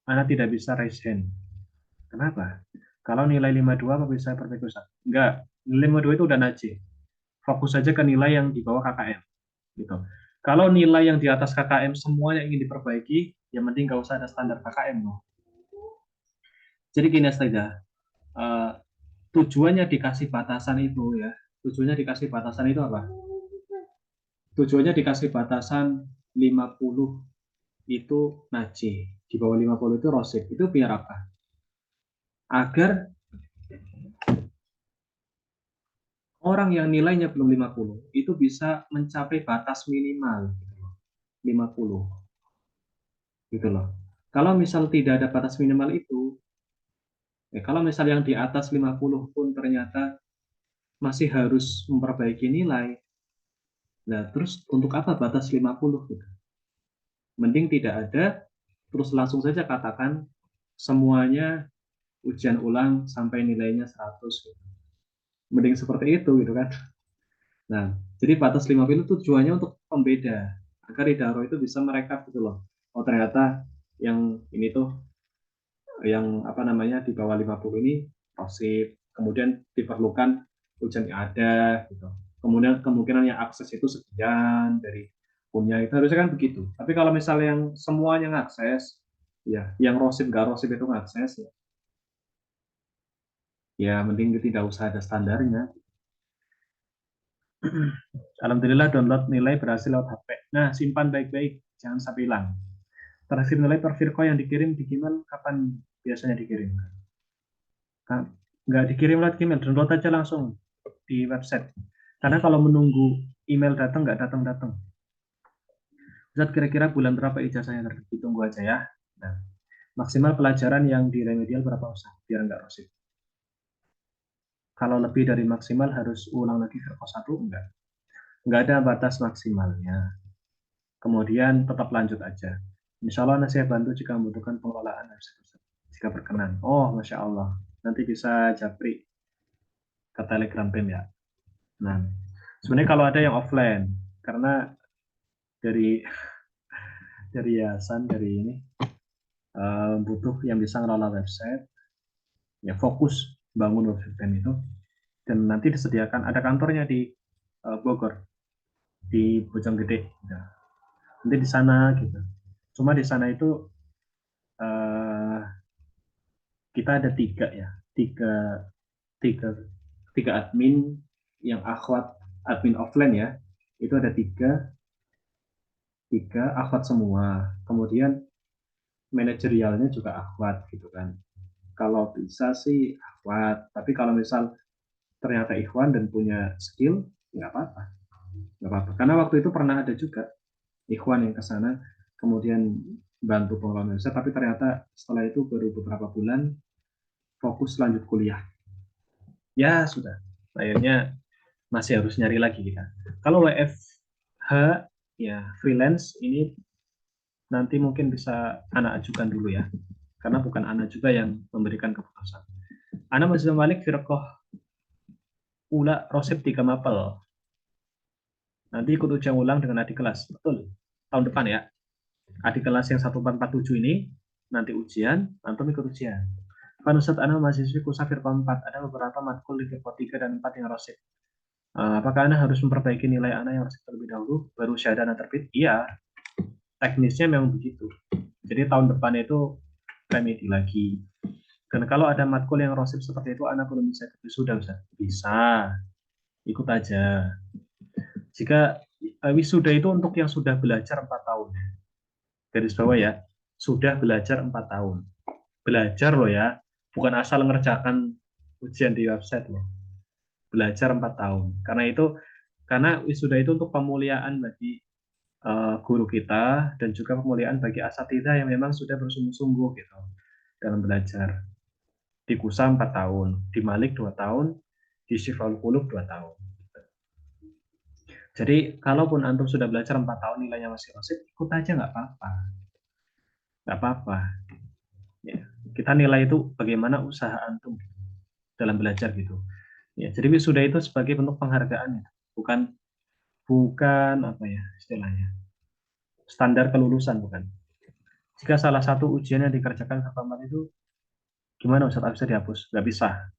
Ana tidak bisa raise hand. Kenapa? Kalau nilai 52 apa bisa perbaiki Ustaz? Enggak, nilai 52 itu udah najis. Fokus saja ke nilai yang di bawah KKM. Gitu. Kalau nilai yang di atas KKM semuanya ingin diperbaiki, ya mending nggak usah ada standar KKM loh. Jadi gini saja, tujuannya dikasih batasan itu ya, tujuannya dikasih batasan itu apa? Tujuannya dikasih batasan 50 itu najis, di bawah 50 itu rosib. Itu biar apa? Agar orang yang nilainya belum 50 itu bisa mencapai batas minimal 50 gitu loh. Kalau misal tidak ada batas minimal itu, kalau misal yang di atas 50 pun ternyata masih harus memperbaiki nilai, nah terus untuk apa batas 50 gitu? Mending tidak ada, terus langsung saja katakan semuanya ujian ulang sampai nilainya 100 gitu. Mending seperti itu gitu kan. Nah, jadi batas 50 itu tujuannya untuk pembeda, agar idaro itu bisa merekap gitu loh. Oh ternyata yang ini tuh, yang apa namanya di bawah 50 ini rosib, kemudian diperlukan ujian yang ada gitu. Kemudian kemungkinan yang akses itu sekian dari punya itu harusnya kan begitu. Tapi kalau misalnya yang semuanya ngakses, ya yang rosib nggak rosib itu ngakses ya mending tidak usah ada standarnya. Alhamdulillah download nilai berhasil lewat HP. Nah, simpan baik-baik, jangan sampai hilang. Terakhir nilai per Virko yang dikirim di Gmail kapan biasanya dikirim? Nggak dikirim lewat Gmail, download aja langsung di website. Karena kalau menunggu email datang, nggak datang-datang. Ustaz, kira-kira bulan berapa ijazahnya terbit? Ditunggu aja ya. Nah, maksimal pelajaran yang di remedial berapa Ustaz? Biar nggak rosip. Kalau lebih dari maksimal harus ulang lagi Virko 1? Enggak. Nggak ada batas maksimalnya. Kemudian tetap lanjut aja. Insya Allah saya bantu jika membutuhkan pengelolaan jika berkenan. Oh, Masya Allah. Nanti bisa japri ke Telegram BEM ya. Nah, sebenarnya kalau ada yang offline, karena dari yayasan dari ini butuh yang bisa ngelola website, ya fokus bangun website BEM itu, dan nanti disediakan ada kantornya di Bogor, di Bojonggede. Nah, nanti di sana gitu. Cuma di sana itu kita ada tiga admin yang akhwat admin offline ya, itu ada tiga akhwat semua. Kemudian manajerialnya juga akhwat gitu kan. Kalau bisa sih akhwat, tapi kalau misal ternyata ikhwan dan punya skill, nggak apa-apa. Karena waktu itu pernah ada juga ikhwan yang ke sana, kemudian bantu pengelolaan website, tapi ternyata setelah itu baru beberapa bulan fokus lanjut kuliah. Ya sudah, akhirnya masih harus nyari lagi kita. Kalau WFH ya freelance ini nanti mungkin bisa anak ajukan dulu ya, karena bukan anak juga yang memberikan keputusan. Anak masih balik firqoh ula rosib 3 mapel. Nanti ikut ujian ulang dengan adik kelas. Betul. Tahun depan ya. Adik kelas yang 1447 ini nanti ujian, antum ikut ujian. Kan Ustadz, Ana mahasiswi Kusa Firqa 4. Ada beberapa matkul di Firqa 3 dan 4 yang rosib. Apakah Ana harus memperbaiki nilai Ana yang rosib terlebih dahulu, baru syahadah Ana terbit? Iya, teknisnya memang begitu. Jadi tahun depan itu remedi lagi. Dan kalau ada matkul yang rosib seperti itu, Ana belum bisa ikut wisuda, Ustaz. Bisa, ikut aja. Jika wisuda itu untuk yang sudah belajar 4 tahun. Garis bawah ya, sudah belajar 4 tahun. Belajar loh ya, bukan asal ngerjakan ujian di website loh. Belajar 4 tahun. Karena wisuda itu untuk pemuliaan bagi guru kita dan juga pemuliaan bagi asatidzah yang memang sudah bersungguh-sungguh gitu dalam belajar. Di Kusa 4 tahun, di Malik 2 tahun, di Syifa'ul Qulub 2 tahun. Jadi kalaupun antum sudah belajar 4 tahun nilainya masih rosib, ikut aja nggak apa-apa. Nggak apa-apa. Ya. Kita nilai itu bagaimana usaha antum dalam belajar gitu. Ya, jadi wisuda itu sebagai bentuk penghargaan ya. Bukan apa ya istilahnya. Standar kelulusan bukan. Jika salah satu ujian yang dikerjakan Firqa itu gimana Ustaz, bisa dihapus? Nggak bisa.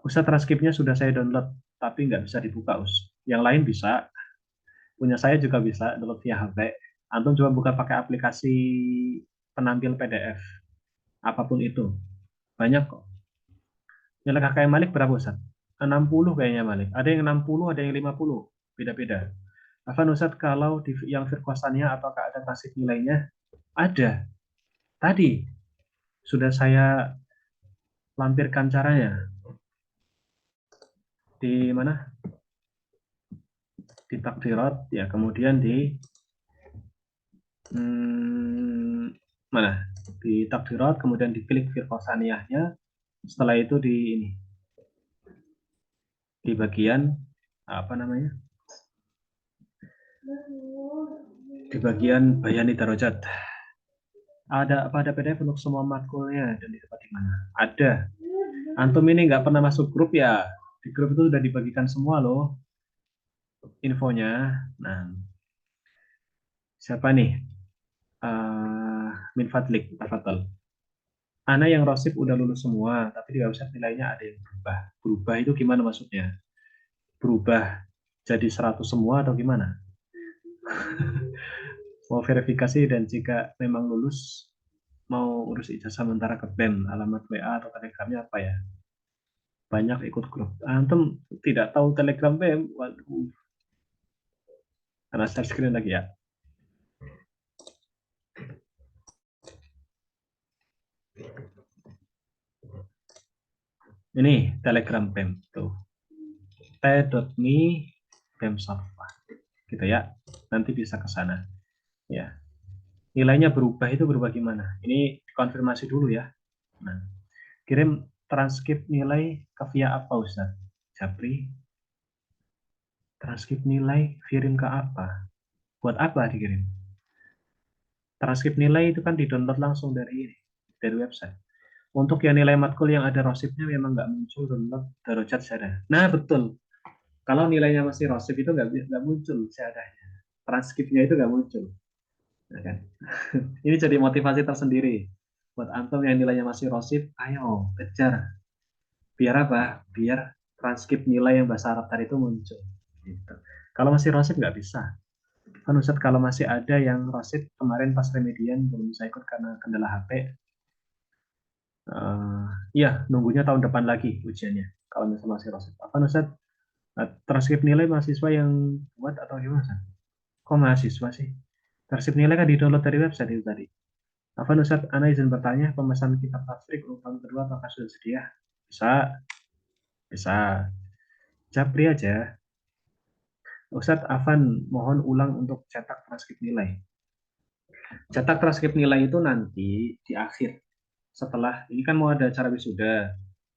Ustaz, transkripnya sudah saya download, tapi nggak bisa dibuka, Us. Yang lain bisa. Punya saya juga bisa, download via HP. Antum coba buka pakai aplikasi penampil PDF. Apapun itu. Banyak kok. Nilai KKM Malik berapa, Ustaz? 60 kayaknya Malik. Ada yang 60, ada yang 50. Beda-beda. Afan Ustaz, kalau di yang firqosannya apakah ada tasik nilainya? Ada. Tadi sudah saya lampirkan caranya. Di mana? Di takdirat ya, kemudian di mana? Di takdirat, kemudian diklik firqosaniyahnya. Setelah itu di bagian apa namanya? Di bagian bayani darajat. Ada PDF untuk semua matkulnya dan di tempat di mana? Ada. Antum ini nggak pernah masuk grup ya? Di grup itu sudah dibagikan semua loh infonya. Nah, siapa nih? Min Fadlik, tafadhal. Ana yang rosib udah lulus semua, tapi di website nilainya ada yang berubah. Berubah itu gimana maksudnya? Berubah jadi 100 semua atau gimana? Mau verifikasi dan jika memang lulus, mau urus ijazah sementara ke BEM, alamat WA atau telegramnya apa ya? Banyak ikut grup. Antum tidak tahu telegram BEM? Waduh. Karena share screen lagi ya. Ini telegram BEM tuh. t.me BEM Safa. Gitu ya. Nanti bisa ke sana. Ya. Nilainya berubah itu berubah gimana? Ini konfirmasi dulu ya. Nah, kirim transkrip nilai ke via apa Ustaz? Japri. Transkrip nilai kirim ke apa? Buat apa dikirim? Transkrip nilai itu kan di-download langsung dari website. Untuk yang nilai matkul yang ada rosipnya memang nggak muncul download darajat syahadah. Nah betul. Kalau nilainya masih rosip itu nggak muncul syahadahnya. Transkripnya itu nggak muncul. Nah, kan? Ini jadi motivasi tersendiri buat antum yang nilainya masih rosip. Ayo kejar. Biar apa? Biar transkrip nilai yang bahasa Arab tadi itu muncul. Gitu. Kalau masih rosip nggak bisa. Kan Ustaz, kalau masih ada yang rosip kemarin pas remedian belum bisa ikut karena kendala HP. Iya, nunggunya tahun depan lagi ujiannya. Kalau misalnya masih rosip. Apa Ustaz? Transkrip nilai mahasiswa yang buat atau gimana Ustaz? Kok mahasiswa sih? Transkrip nilai kan di-download dari website itu tadi. Apa Ustaz, Ana izin bertanya, pemesan kitab tafsir untuk tahun kedua apakah sudah sedia? Bisa. Bisa. Japri aja. Ustadz Afan mohon ulang untuk cetak transkrip nilai. Cetak transkrip nilai itu nanti di akhir. Setelah, ini kan mau ada acara wisuda.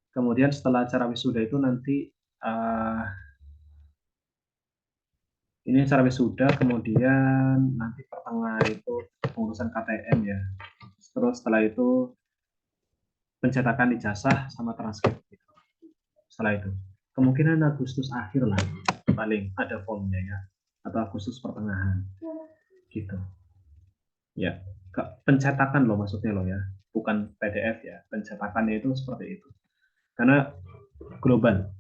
Kemudian setelah acara wisuda itu nanti, ini acara wisuda, kemudian nanti pertengahan itu pengurusan KTM ya. Terus setelah itu pencetakan ijazah sama transkrip. Setelah itu. Kemungkinan Agustus akhir lah, paling ada formnya ya. atau Agustus pertengahan gitu. Ya, pencetakan loh maksudnya loh ya, bukan PDF ya. Pencetakannya itu seperti itu. Karena global.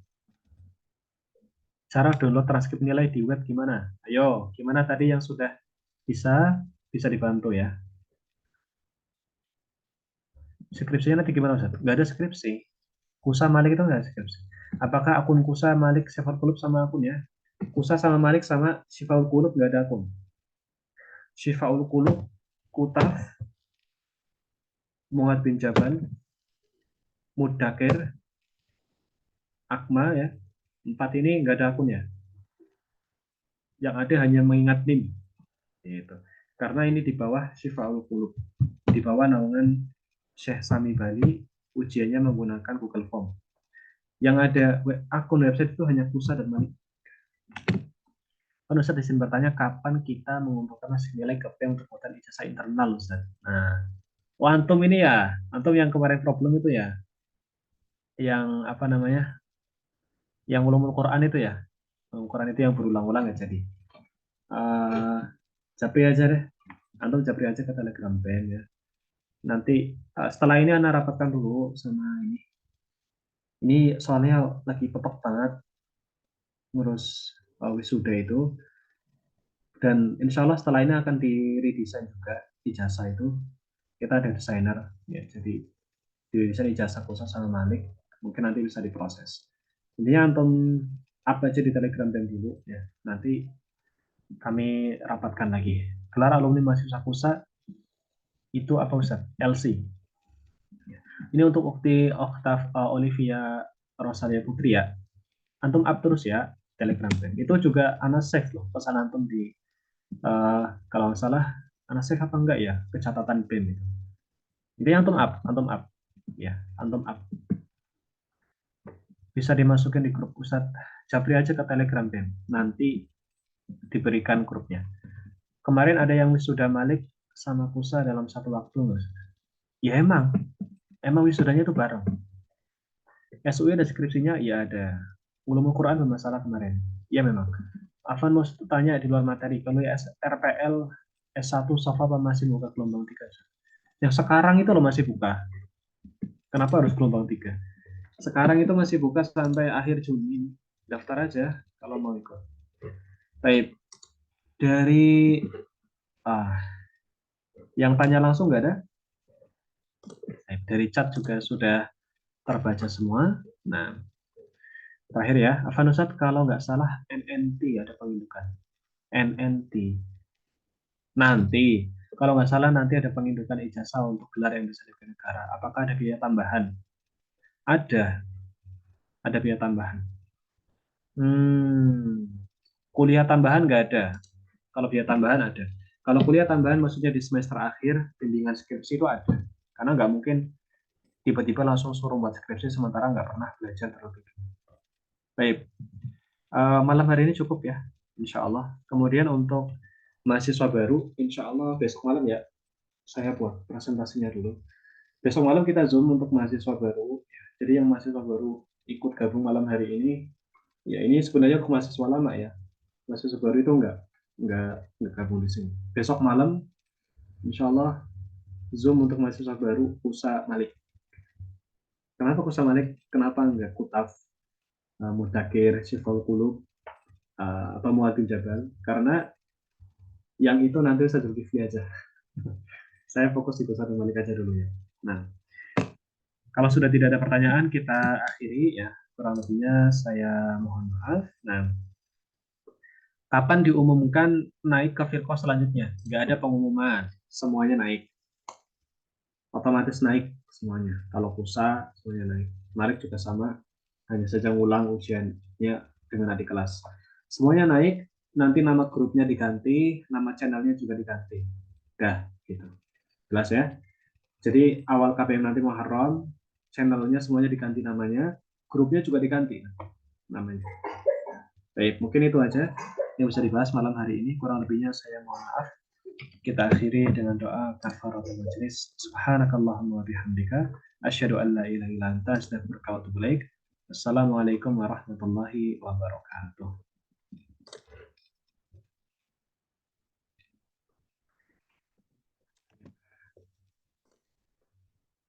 Cara download transkrip nilai di web gimana? Ayo, gimana tadi yang sudah bisa dibantu ya. Skripsinya nanti gimana Ustaz? Nggak ada skripsi. Kusa Malik itu nggak ada skripsi. Apakah akun Kusa Malik Syifal Qulub sama akunnya? Kusa sama Malik sama Syifaul Qulub nggak ada akun. Syifaul Qulub, Kutaf, Muhammad bin Jabal, Mudakir, Akma ya. 4 ini nggak ada akunnya. Yang ada hanya mengingat NIM. Gitu. Karena ini di bawah Syifaul Qulub. Di bawah naungan Syekh Sami Bali, ujiannya menggunakan Google Form. Yang ada akun website itu hanya Kusa dan Malik. Kan Ustaz disini bertanya kapan kita mengumpulkan hasil nilai KP untuk kuota ijazah internal Ustaz. Nah, antum ini ya, antum yang kemarin problem itu ya, yang apa namanya, yang ulumul Quran itu ya, ulumul Quran itu yang berulang-ulang ya jadi. Japri aja deh, antum japri aja ke Telegram band ya. Nanti setelah ini Anda rapatkan dulu sama ini. Ini soalnya lagi pepek banget ngurus wisuda itu. Dan insya Allah setelah ini akan di redesign juga ijazah itu. Kita ada desainer ya, jadi di desain ijazah khusus sama Malik. Mungkin nanti bisa diproses. Intinya antum up aja di Telegram dan dulu ya. Nanti kami rapatkan lagi. Gelar alumni mahasiswa KUSA itu apa Ustaz? LC. Ini untuk Ukti Oktav Olivia Rosalia Putri ya. Antum up terus ya Telegram band. Itu juga ana save loh pesan antum di kalau nggak salah ana save apa enggak ya ke catatan BEM itu. Jadi antum up ya, antum up. Bisa dimasukin di grup Ustadz Japri aja ke Telegram BEM. Nanti diberikan grupnya. Kemarin ada yang wisuda Malik sama Kusa dalam satu waktu nggak? Ya emang wisudanya itu bareng. SUI ada skripsinya, ya ada. Ulumul Quran bermasalah kemarin. Ya memang. Afan mau tanya di luar materi, kalau RPL S1 Safa apa masih buka gelombang 3? Yang sekarang itu loh masih buka. Kenapa harus gelombang 3? Sekarang itu masih buka sampai akhir Juni. Daftar aja kalau mau ikut. Baik. Dari yang tanya langsung nggak ada? Dari chat juga sudah terbaca semua. Nah, terakhir ya, Afan Ustadz kalau nggak salah NNT ada pengindukan. NNT. Nanti, kalau nggak salah nanti ada pengindukan ijazah untuk gelar yang bisa diberi negara. Apakah ada biaya tambahan? Ada biaya tambahan. Kuliah tambahan nggak ada. Kalau biaya tambahan ada. Kalau kuliah tambahan maksudnya di semester akhir, bimbingan skripsi itu ada. Karena nggak mungkin tiba-tiba langsung suruh buat skripsi sementara nggak pernah belajar terlebih dahulu. Baik, malam hari ini cukup ya, insya Allah. Kemudian untuk mahasiswa baru, insya Allah besok malam ya, saya buat presentasinya dulu. Besok malam kita Zoom untuk mahasiswa baru. Jadi yang mahasiswa baru ikut gabung malam hari ini, ya ini sebenarnya ke mahasiswa lama ya. Mahasiswa baru itu nggak gabung di sini. Besok malam, insya Allah Zoom untuk mahasiswa baru Kusa Malik. Kenapa Kusa Malik? Kenapa nggak Kutaf, Mudakir, Syifal Qulub, atau Muhammad bin Jabal? Karena yang itu nanti saya Zulkifli aja. Saya fokus di Kusa Malik aja dulu ya. Nah, kalau sudah tidak ada pertanyaan, kita akhiri ya. Kurang lebihnya saya mohon maaf. Nah, kapan diumumkan naik ke firqah selanjutnya? Nggak ada pengumuman, semuanya naik. Otomatis naik semuanya. Kalau Kusa, semuanya naik. Malik juga sama, hanya saja ngulang ujiannya dengan adik kelas. Semuanya naik, nanti nama grupnya diganti, nama channelnya juga diganti. Dah, gitu. Jelas ya? Jadi awal KPM nanti Muharram, channelnya semuanya diganti namanya, grupnya juga diganti namanya. Baik, mungkin itu aja yang bisa dibahas malam hari ini. Kurang lebihnya saya mohon maaf. Kita akhiri dengan doa kafaratul majlis. Subhanakallahumma wa bihamdika asyhadu an la ilaha illa anta astaghfiruka wa atubu ilaik. Assalamualaikum warahmatullahi wabarakatuh.